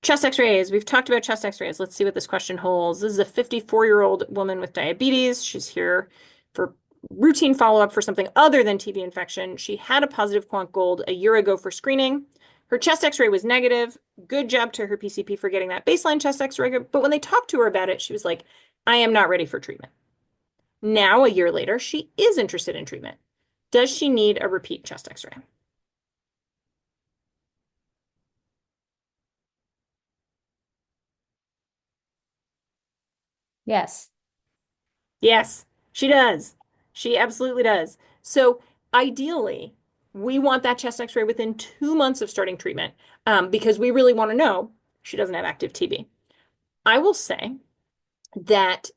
Chest x-rays. We've talked about chest x-rays. Let's see what this question holds. This is a 54-year-old woman with diabetes. She's here for routine follow-up for something other than TB infection. She had a positive quant gold a year ago for screening. Her chest x-ray was negative. Good job to her PCP for getting that baseline chest x-ray. But when they talked to her about it, she was like, I am not ready for treatment. Now, a year later, she is interested in treatment. Does she need a repeat chest x-ray? Yes. Yes, she does. She absolutely does. So ideally, we want that chest x-ray within 2 months of starting treatment, because we really want to know she doesn't have active TB. I will say that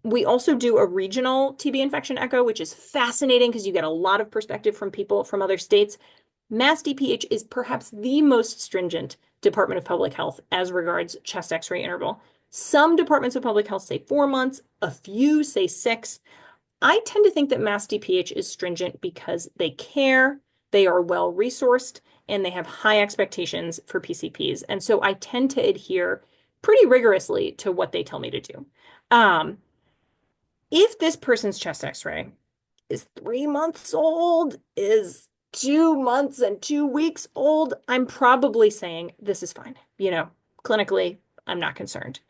we also do a regional TB infection echo, which is fascinating because you get a lot of perspective from people from other states. Mass DPH is perhaps the most stringent Department of Public Health as regards chest x-ray interval. Some departments of public health say 4 months, a few say 6. I tend to think that Mass DPH is stringent because they care, they are well resourced, and they have high expectations for PCPs. And so I tend to adhere pretty rigorously to what they tell me to do. If this person's chest x-ray is 3 months old, is 2 months and 2 weeks old, I'm probably saying this is fine. Clinically, I'm not concerned.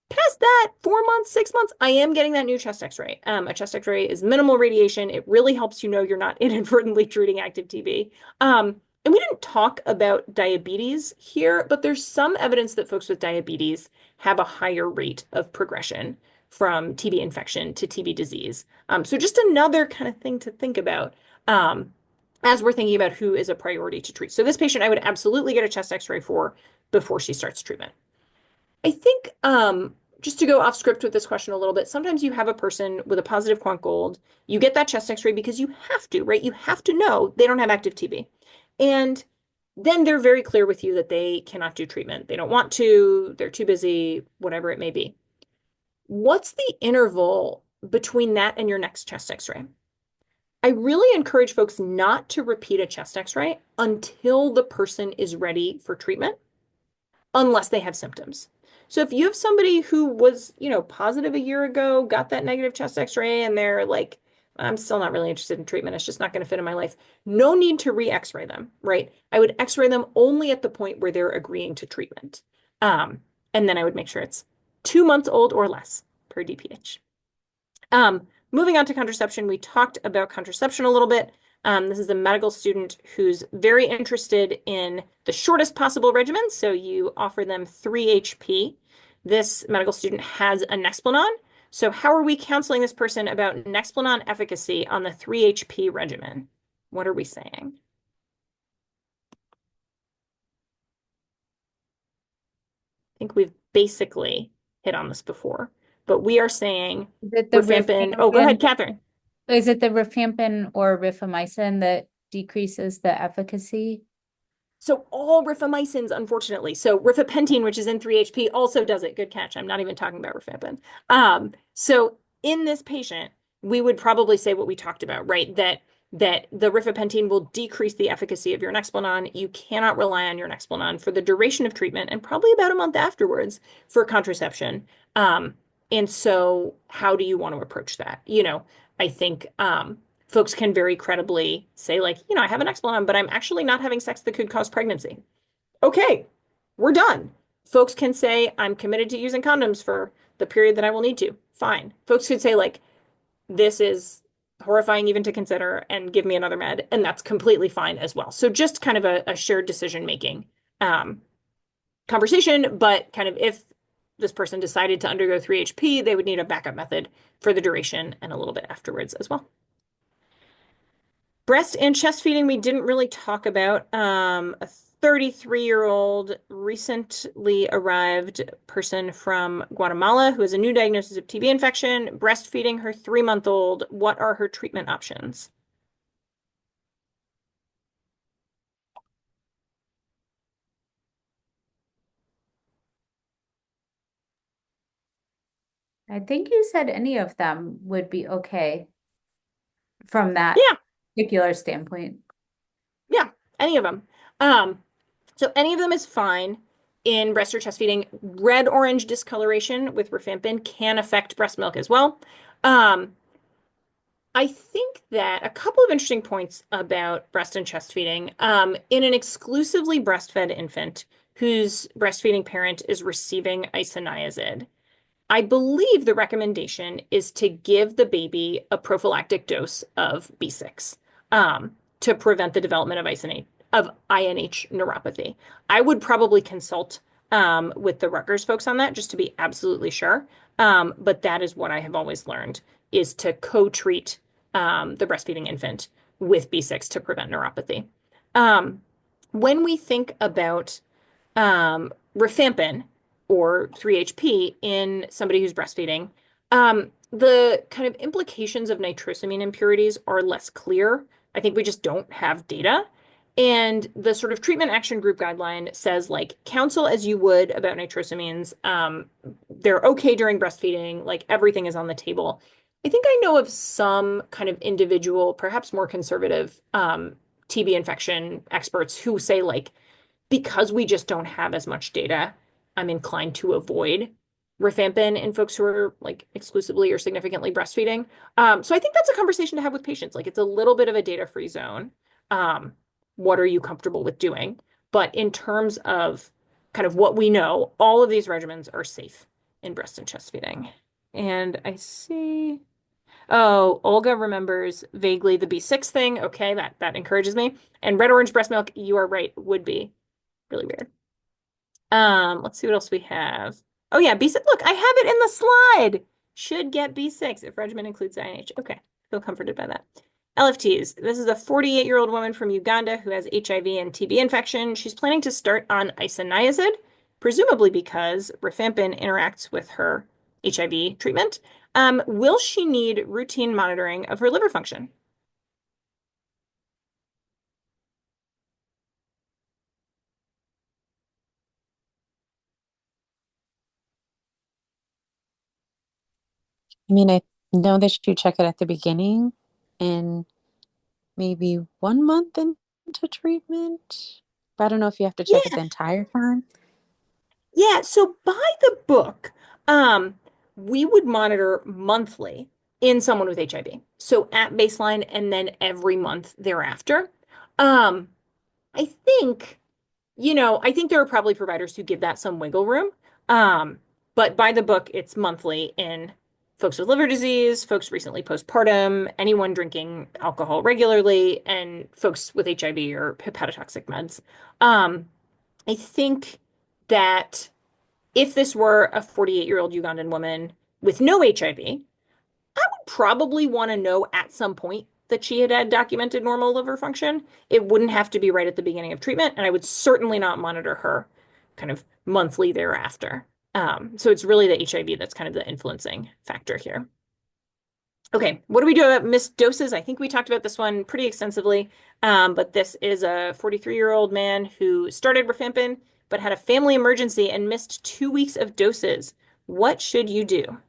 Past that, 4 months, 6 months, I am getting that new chest x-ray. A chest x-ray is minimal radiation. It really helps you know you're not inadvertently treating active TB. And we didn't talk about diabetes here, but there's some evidence that folks with diabetes have a higher rate of progression from TB infection to TB disease. So just another kind of thing to think about as we're thinking about who is a priority to treat. So this patient, I would absolutely get a chest x-ray for before she starts treatment. I think just to go off script with this question a little bit, sometimes you have a person with a positive quant gold, you get that chest x-ray because you have to, right? You have to know they don't have active TB. And then they're very clear with you that they cannot do treatment. They don't want to, they're too busy, whatever it may be. What's the interval between that and your next chest x-ray? I really encourage folks not to repeat a chest x-ray until the person is ready for treatment, unless they have symptoms. So if you have somebody who was, positive a year ago, got that negative chest x-ray, and they're like, I'm still not really interested in treatment. It's just not going to fit in my life. No need to re-x-ray them, right? I would x-ray them only at the point where they're agreeing to treatment. And then I would make sure it's 2 months old or less per DPH. Moving on to contraception, we talked about contraception a little bit. This is a medical student who's very interested in the shortest possible regimen. So you offer them 3 HP. This medical student has a Nexplanon. So how are we counseling this person about Nexplanon efficacy on the 3 HP regimen? What are we saying? I think we've basically hit on this before, but we are saying rifampin. Oh, go ahead, Catherine. Is it the rifampin or rifamycin that decreases the efficacy? So all rifamycins, unfortunately. So rifapentine, which is in 3 HP, also does it. Good catch. I'm not even talking about rifampin. So in this patient, we would probably say what we talked about, right? That the rifapentine will decrease the efficacy of your Nexplanon. You cannot rely on your Nexplanon for the duration of treatment and probably about a month afterwards for contraception. And so how do you want to approach that? I think folks can very credibly say, like, I have an Nexplanon, but I'm actually not having sex that could cause pregnancy. Okay, we're done. Folks can say, I'm committed to using condoms for the period that I will need to. Fine. Folks could say, like, this is horrifying even to consider and give me another med. And that's completely fine as well. So just kind of a shared decision-making conversation, but kind of if this person decided to undergo 3 HP, they would need a backup method for the duration and a little bit afterwards as well. Breast and chest feeding, we didn't really talk about. A 33-year-old recently arrived person from Guatemala who has a new diagnosis of TB infection, breastfeeding her 3-month-old. What are her treatment options? I think you said any of them would be okay from that particular standpoint. Yeah, any of them. So any of them is fine in breast or chest feeding. Red-orange discoloration with rifampin can affect breast milk as well. I think that a couple of interesting points about breast and chest feeding. In an exclusively breastfed infant whose breastfeeding parent is receiving isoniazid, I believe the recommendation is to give the baby a prophylactic dose of B6 to prevent the development of INH neuropathy. I would probably consult with the Rutgers folks on that just to be absolutely sure. But that is what I have always learned is to co-treat the breastfeeding infant with B6 to prevent neuropathy. When we think about rifampin or 3-HP in somebody who's breastfeeding, the kind of implications of nitrosamine impurities are less clear. I think we just don't have data. And the sort of treatment action group guideline says, like, counsel as you would about nitrosamines. They're okay during breastfeeding, like, everything is on the table. I think I know of some kind of individual, perhaps more conservative TB infection experts who say, like, because we just don't have as much data, I'm inclined to avoid rifampin in folks who are like exclusively or significantly breastfeeding. So I think that's a conversation to have with patients. Like it's a little bit of a data-free zone. What are you comfortable with doing? But in terms of kind of what we know, all of these regimens are safe in breast and chest feeding. And I see, oh, Olga remembers vaguely the B6 thing. Okay, that encourages me. And red orange breast milk, you are right, would be really weird. Let's see what else we have. Oh yeah, B6. Look, I have it in the slide. Should get B6 if regimen includes INH. Okay, feel comforted by that. LFTs. This is a 48-year-old woman from Uganda who has HIV and TB infection. She's planning to start on isoniazid, presumably because rifampin interacts with her HIV treatment. Will she need routine monitoring of her liver function? I mean, I know that you check it at the beginning and maybe 1 month into treatment. But I don't know if you have to check it Yeah, the entire time. yeah, so by the book, um, we would monitor monthly in someone with HIV. So at baseline and then every month thereafter. Um, I think, I think there are probably providers who give that some wiggle room. Um, but by the book, it's monthly in folks with liver disease, folks recently postpartum, anyone drinking alcohol regularly, and folks with HIV or hepatotoxic meds. Um, I think that if this were a 48-year-old Ugandan woman with no HIV, I would probably want to know at some point that she had had documented normal liver function. It wouldn't have to be right at the beginning of treatment, and I would certainly not monitor her kind of monthly thereafter. So it's really the HIV that's kind of the influencing factor here. Okay, what do we do about missed doses? I think we talked about this one pretty extensively, but this is a 43-year-old man who started rifampin but had a family emergency and missed 2 weeks of doses. What should you do?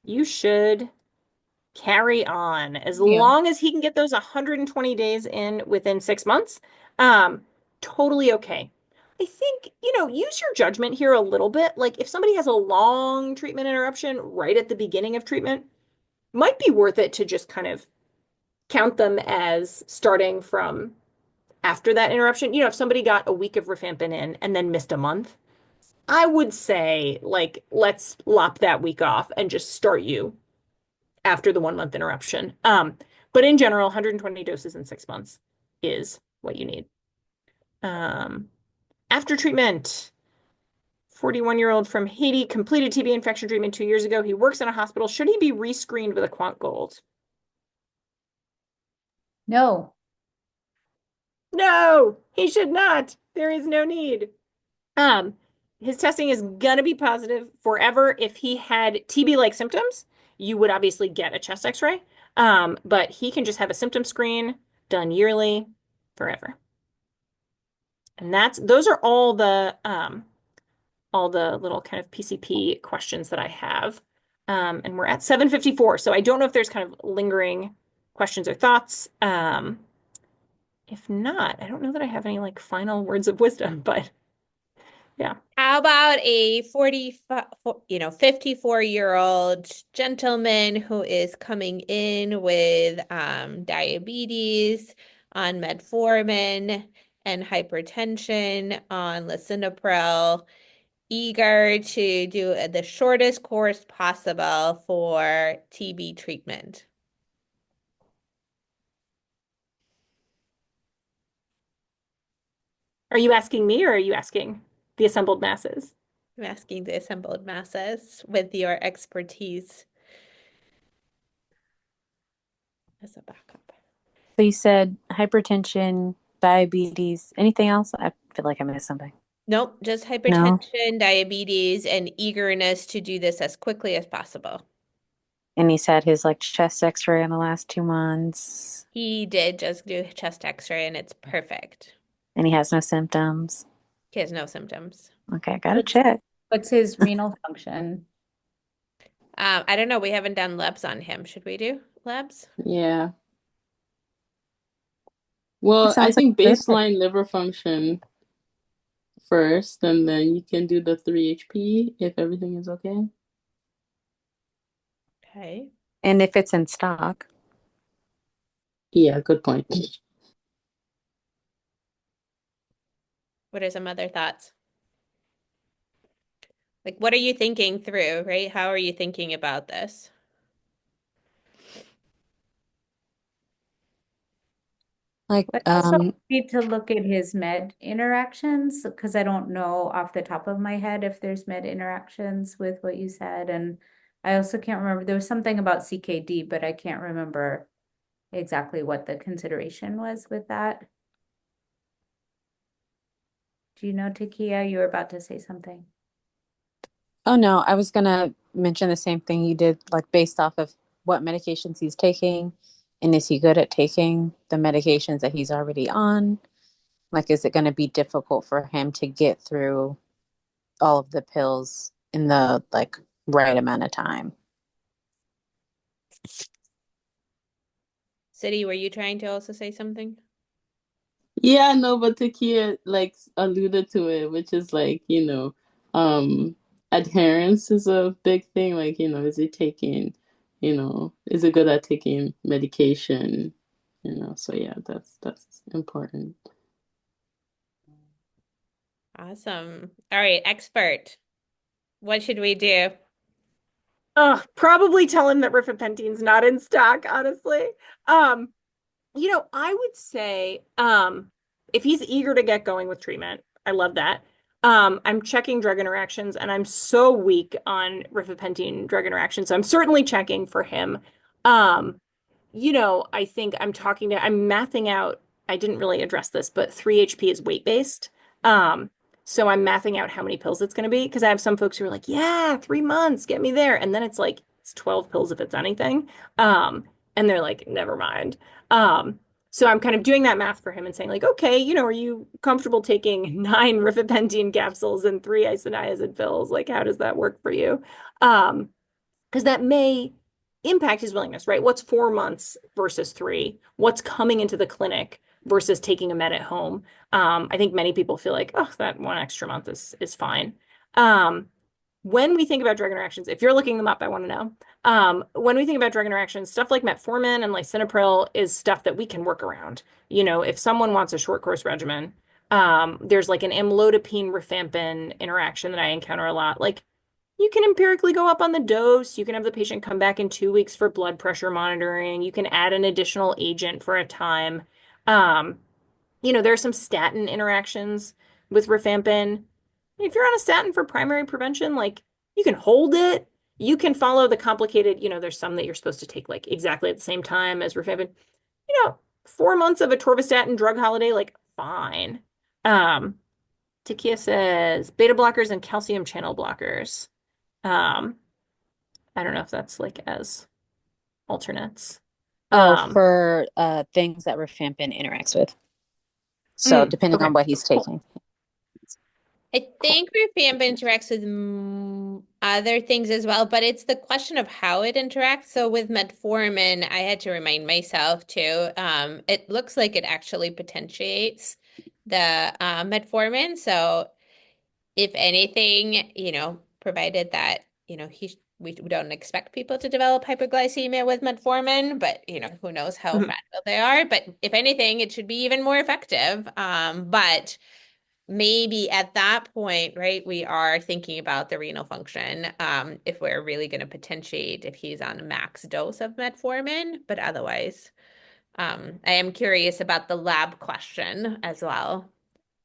You should carry on as Yeah. long as he can get those 120 days in within 6 months. Um, totally okay. I think, use your judgment here a little bit. Like if somebody has a long treatment interruption right at the beginning of treatment, might be worth it to just kind of count them as starting from after that interruption. If somebody got a week of rifampin in and then missed a month, I would say, like, let's lop that week off and just start you after the 1 month interruption. But in general, 120 doses in 6 months is what you need. After treatment, 41-year-old from Haiti completed TB infection treatment 2 years ago. He works in a hospital. Should he be rescreened with a Quant Gold? No. No, he should not. There is no need. Um, his testing is gonna be positive forever. If he had TB-like symptoms, you would obviously get a chest X-ray. But he can just have a symptom screen done yearly forever. And those are all the little kind of PCP questions that I have. And we're at 7:54, so I don't know if there's kind of lingering questions or thoughts. If not, I don't know that I have any like final words of wisdom, but yeah. How about a 54-year-old gentleman who is coming in with diabetes, on metformin and hypertension on lisinopril, eager to do the shortest course possible for TB treatment. Are you asking me or are you asking the assembled masses? I'm asking the assembled masses with your expertise as a backup. So you said hypertension, diabetes, anything else? I feel like I missed something. Nope, just No. hypertension, diabetes, and eagerness to do this as quickly as possible. And he's had his like chest x-ray in the last 2 months. He did just do a chest x-ray and it's perfect. And he has no symptoms. He has no symptoms. Okay, I gotta What's check. what's his renal function? I don't know. We haven't done labs on him. Should we do labs? Yeah. That Well, I sounds like think good. baseline liver function first, and then you can do the 3 HP if everything is okay. Okay. And if it's in stock. Yeah, good point. What are some other thoughts? Like, what are you thinking through, right? How are you thinking about this? Like, But also need to look at his med interactions because I don't know off the top of my head if there's med interactions with what you said. And I also can't remember, there was something about CKD, but I can't remember exactly what the consideration was with that. Do you know, Takia, you were about to say something? oh no, I was gonna mention the same thing you did, like based off of what medications he's taking, and is he good at taking the medications that he's already on? Like, is it gonna be difficult for him to get through all of the pills in the like right amount of time? City, were you trying to also say something? Yeah, no, but Takia like alluded to it, which is like, adherence is a big thing. Like, is he taking, is he good at taking medication? So yeah, that's important. Awesome. All right, expert. What should we do? Probably tell him that rifapentine's not in stock, honestly. Um, I would say, if he's eager to get going with treatment, I love that. I'm checking drug interactions and I'm so weak on rifapentine drug interactions. So I'm certainly checking for him. Um, I think I'm mathing out, I didn't really address this, but 3 HP is weight-based. So I'm mathing out how many pills it's going to be because I have some folks who are like, yeah, 3 months, get me there. And then it's like, it's 12 pills if it's anything. And they're like, never mind. So I'm kind of doing that math for him and saying like, okay, are you comfortable taking 9 rifapentine capsules and 3 isoniazid pills? Like, how does that work for you? Because that may impact his willingness, right? What's 4 months versus 3? What's coming into the clinic versus taking a med at home? I think many people feel like, oh, that 1 extra month is fine. When we think about drug interactions, if you're looking them up, I want to know. When we think about drug interactions, stuff like metformin and lisinopril is stuff that we can work around. If someone wants a short course regimen, there's like an amlodipine rifampin interaction that I encounter a lot. Like, you can empirically go up on the dose. You can have the patient come back in 2 weeks for blood pressure monitoring. You can add an additional agent for a time. Um, there are some statin interactions with rifampin. If you're on a statin for primary prevention, like, you can hold it. You can follow the complicated, there's some that you're supposed to take like exactly at the same time as rifampin. 4 months of atorvastatin drug holiday, like, fine. Um, Takia says beta blockers and calcium channel blockers. Um, I don't know if that's like as alternates. Oh, Um, for things that rifampin interacts with. So depending okay. on what he's taking. I think rifampin interacts with other things as well, but it's the question of how it interacts. So with metformin, I had to remind myself too. It looks like it actually potentiates the metformin. So if anything, provided that, we don't expect people to develop hyperglycemia with metformin, but who knows how Mhm. fragile they are. But if anything, it should be even more effective. But maybe at that point, right, we are thinking about the renal function, if we're really going to potentiate if he's on a max dose of metformin, but otherwise, I am curious about the lab question as well,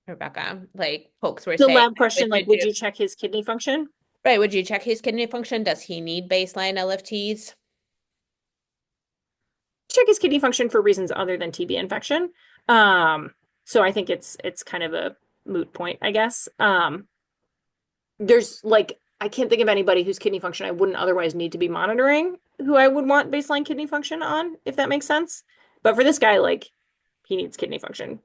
Rebecca. Like folks were The saying, lab question, like, would you check his kidney function? right, would you check his kidney function? Does he need baseline LFTs? Check his kidney function for reasons other than TB infection. So I think it's kind of a moot point, I guess. There's like I can't think of anybody whose kidney function I wouldn't otherwise need to be monitoring who I would want baseline kidney function on, if that makes sense. But for this guy, like he needs kidney function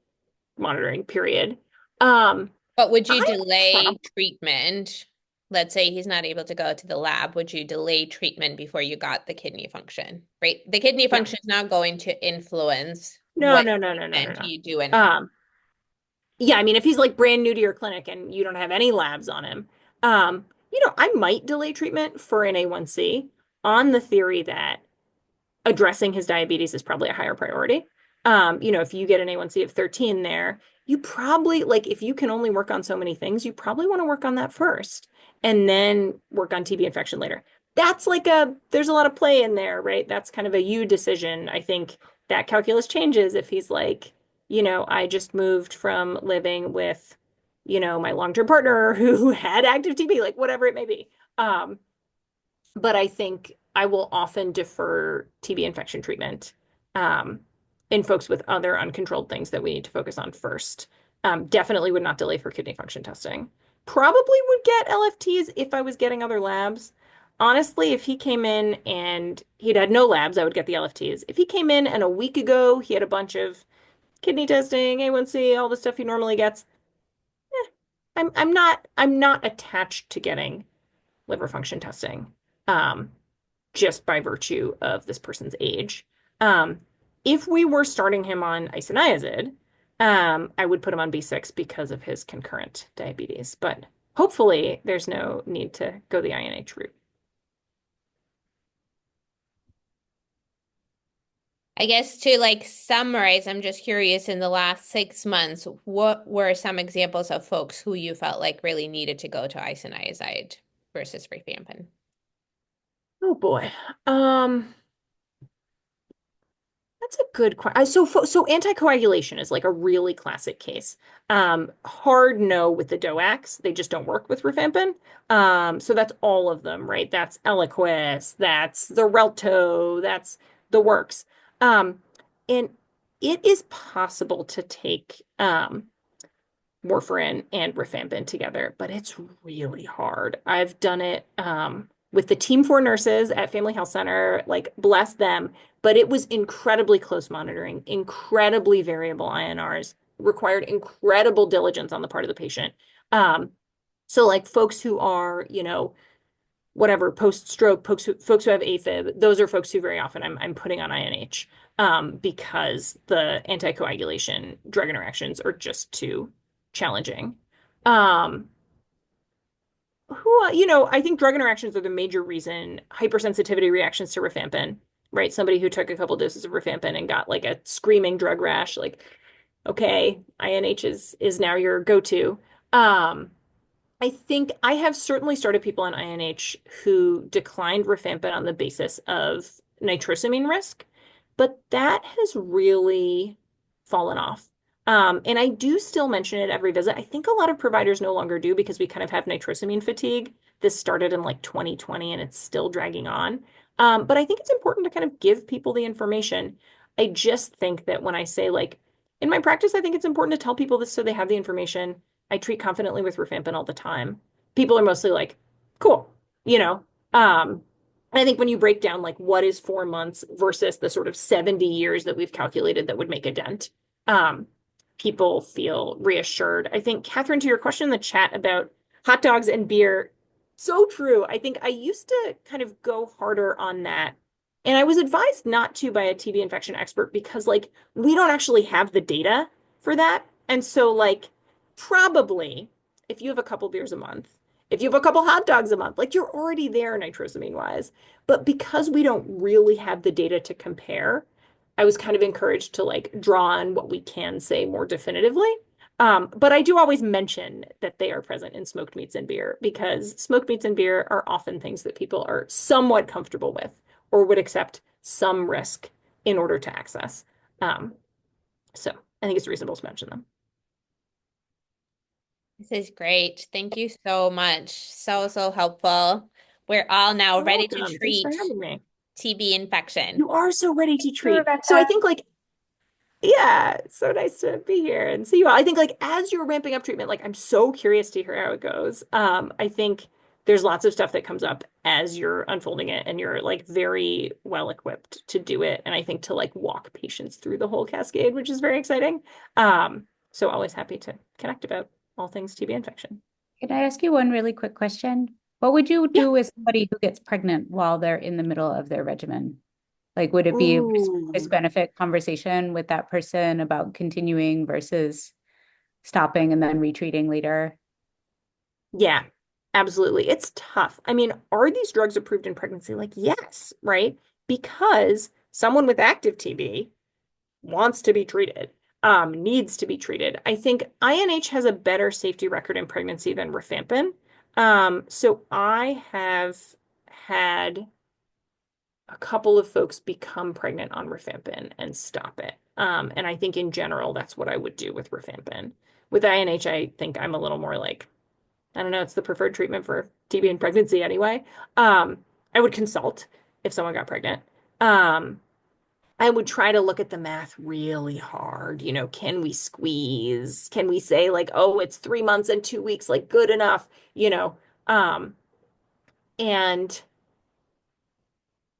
monitoring, period. But would you I delay prob treatment? Let's say he's not able to go to the lab. Would you delay treatment before you got the kidney function? Right? The kidney no, function is not going to influence no, what no, no, no, no, no, treatment no. you do and how. Yeah, I mean, if he's like brand new to your clinic and you don't have any labs on him, I might delay treatment for an A1C on the theory that addressing his diabetes is probably a higher priority. If you get an A1C of 13 there, you probably like if you can only work on so many things, you probably want to work on that first and then work on TB infection later. That's like there's a lot of play in there, right? That's kind of a you decision. I think that calculus changes if he's like, I just moved from living with, my long-term partner who had active TB, like whatever it may be. But I think I will often defer TB infection treatment um, in folks with other uncontrolled things that we need to focus on first. Definitely would not delay for kidney function testing. Probably would get LFTs if I was getting other labs. Honestly, if he came in and he'd had no labs, I would get the LFTs. If he came in and a week ago he had a bunch of kidney testing, A1C, all the stuff he normally gets, I'm not attached to getting liver function testing. Um, just by virtue of this person's age. Um, if we were starting him on isoniazid, I would put him on B6 because of his concurrent diabetes. But hopefully, there's no need to go the INH route. I guess to like summarize, I'm just curious in the last 6 months, what were some examples of folks who you felt like really needed to go to isoniazid versus rifampin? Oh boy. That's a good question. So anticoagulation is like a really classic case. Hard no with the DOACs. They just don't work with rifampin. So that's all of them, right? That's Eliquis, that's the Relto, that's the works. And it is possible to take warfarin and rifampin together, but it's really hard. I've done it with the team 4 nurses at Family Health Center, like bless them, but it was incredibly close monitoring, incredibly variable INRs, required incredible diligence on the part of the patient. So like folks who are, whatever, post-stroke, folks who have AFib, those are folks who very often I'm putting on INH because the anticoagulation drug interactions are just too challenging. Um, I think drug interactions are the major reason hypersensitivity reactions to rifampin, right? Somebody who took a couple doses of rifampin and got like a screaming drug rash, like, okay, INH is now your go-to. I think I have certainly started people on INH who declined rifampin on the basis of nitrosamine risk, but that has really fallen off. And I do still mention it every visit. I think a lot of providers no longer do because we kind of have nitrosamine fatigue. This started in like 2020 and it's still dragging on. But I think it's important to kind of give people the information. I just think that when I say like, in my practice, I think it's important to tell people this so they have the information. I treat confidently with rifampin all the time. People are mostly like, cool, you know. And I think when you break down like what is 4 months versus the sort of 70 years that we've calculated that would make a dent, people feel reassured. I think, Catherine, to your question in the chat about hot dogs and beer, so true. I think I used to kind of go harder on that. And I was advised not to by a TB infection expert because like we don't actually have the data for that. And so like probably if you have a couple beers a month If you have a couple hot dogs a month, like you're already there nitrosamine wise. But because we don't really have the data to compare, I was kind of encouraged to like draw on what we can say more definitively. But I do always mention that they are present in smoked meats and beer because smoked meats and beer are often things that people are somewhat comfortable with or would accept some risk in order to access. So I think it's reasonable to mention them. This is great. Thank you so much. So helpful. We're all now You're ready to welcome. Thanks for treat having me. TB infection. You are so ready to treat. So I Rebecca. think like, yeah, it's so nice to be here and see you all. I think like as you're ramping up treatment, like I'm so curious to hear how it goes. I think there's lots of stuff that comes up as you're unfolding it and you're like very well equipped to do it. And I think to like walk patients through the whole cascade, which is very exciting. So always happy to connect about all things TB infection. Can I ask you one really quick question? What would you Yeah. do with somebody who gets pregnant while they're in the middle of their regimen? Like, would it be a Ooh. risk-benefit conversation with that person about continuing versus stopping and then retreating later? Yeah, absolutely. It's tough. I mean, are these drugs approved in pregnancy? Like, yes, right? Because someone with active TB wants to be treated, needs to be treated. I think INH has a better safety record in pregnancy than rifampin. So I have had a couple of folks become pregnant on rifampin and stop it. And I think in general, that's what I would do with rifampin. With INH, I think I'm a little more like, I don't know, it's the preferred treatment for TB in pregnancy anyway. I would consult if someone got pregnant. Um, I would try to look at the math really hard. You know, can we squeeze? Can we say like, oh, it's 3 months and 2 weeks, like good enough, you know? Um, and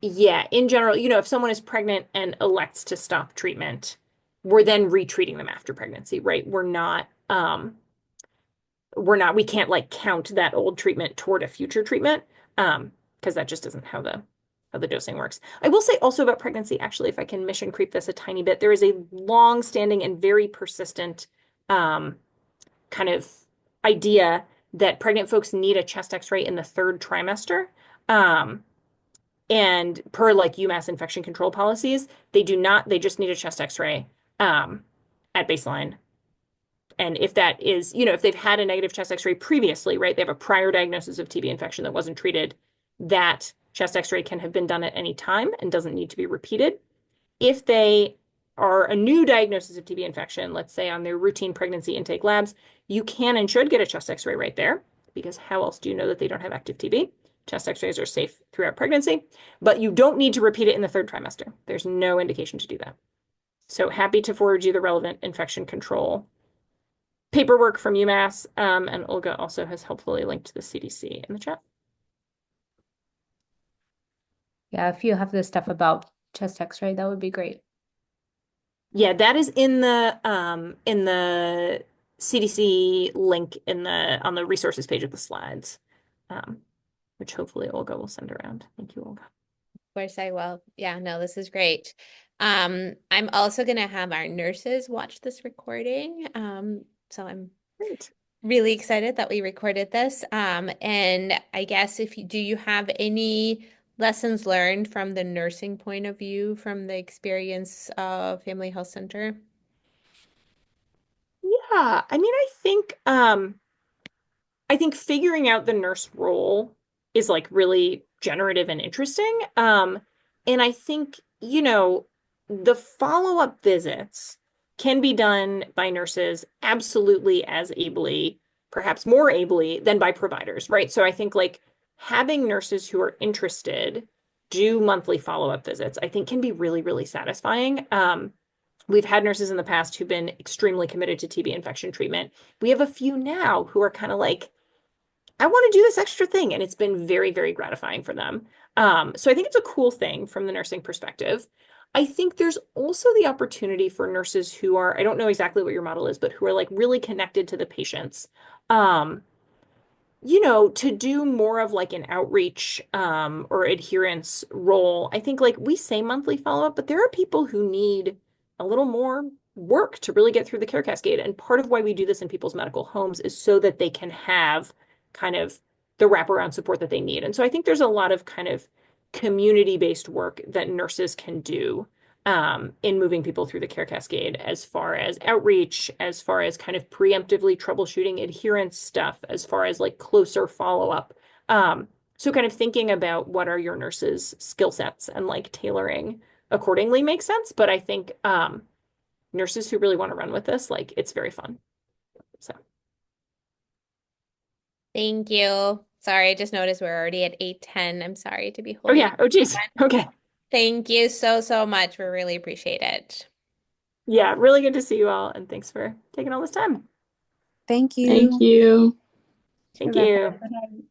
yeah, in general, you know, if someone is pregnant and elects to stop treatment, we're then retreating them after pregnancy, right? We can't like count that old treatment toward a future treatment, because that just isn't how the dosing works. I will say also about pregnancy, actually, if I can mission creep this a tiny bit, there is a long-standing and very persistent kind of idea that pregnant folks need a chest X-ray in the third trimester. And per like UMass infection control policies, they do not, they just need a chest X-ray at baseline. And if that is, you know, if they've had a negative chest X-ray previously, right, they have a prior diagnosis of TB infection that wasn't treated, that chest X-ray can have been done at any time and doesn't need to be repeated. If they are a new diagnosis of TB infection, let's say on their routine pregnancy intake labs, you can and should get a chest X-ray right there, because how else do you know that they don't have active TB? Chest X-rays are safe throughout pregnancy, but you don't need to repeat it in the third trimester. There's no indication to do that. So happy to forward you the relevant infection control paperwork from UMass, and Olga also has helpfully linked the CDC in the chat. Yeah, if you have the stuff about chest X-ray, that would be great. Yeah, that is in the CDC link on the resources page of the slides, which hopefully Olga will send around. Thank you, Olga. Of course I will. Yeah, no, this is great. I'm also gonna have our nurses watch this recording. So I'm Great. really excited that we recorded this. And I guess do you have any lessons learned from the nursing point of view from the experience of Family Health Center? Yeah, I mean, I think figuring out the nurse role is like really generative and interesting. And I think, you know, the follow-up visits can be done by nurses absolutely as ably, perhaps more ably than by providers, right? So I think like having nurses who are interested do monthly follow-up visits, I think can be really, really satisfying. We've had nurses in the past who've been extremely committed to TB infection treatment. We have a few now who are kind of like, I want to do this extra thing. And it's been very, very gratifying for them. So I think it's a cool thing from the nursing perspective. I think there's also the opportunity for nurses who are, I don't know exactly what your model is, but who are like really connected to the patients. You know, to do more of like an outreach or adherence role. I think like we say monthly follow-up, but there are people who need a little more work to really get through the care cascade. And part of why we do this in people's medical homes is so that they can have kind of the wraparound support that they need. And so I think there's a lot of kind of community-based work that nurses can do in moving people through the care cascade, as far as outreach, as far as kind of preemptively troubleshooting adherence stuff, as far as like closer follow-up. So kind of thinking about what are your nurses' skill sets and like tailoring accordingly makes sense. But I think nurses who really want to run with this, like it's very fun. So Thank you. Sorry, I just noticed we're already at 8:10. I'm sorry to be oh holding. yeah, oh geez. Okay. Thank you so, so much. We really appreciate it. Yeah, really good to see you all, and thanks for taking all this time. Thank you. Thank you. Thank Rebecca. you. Good night.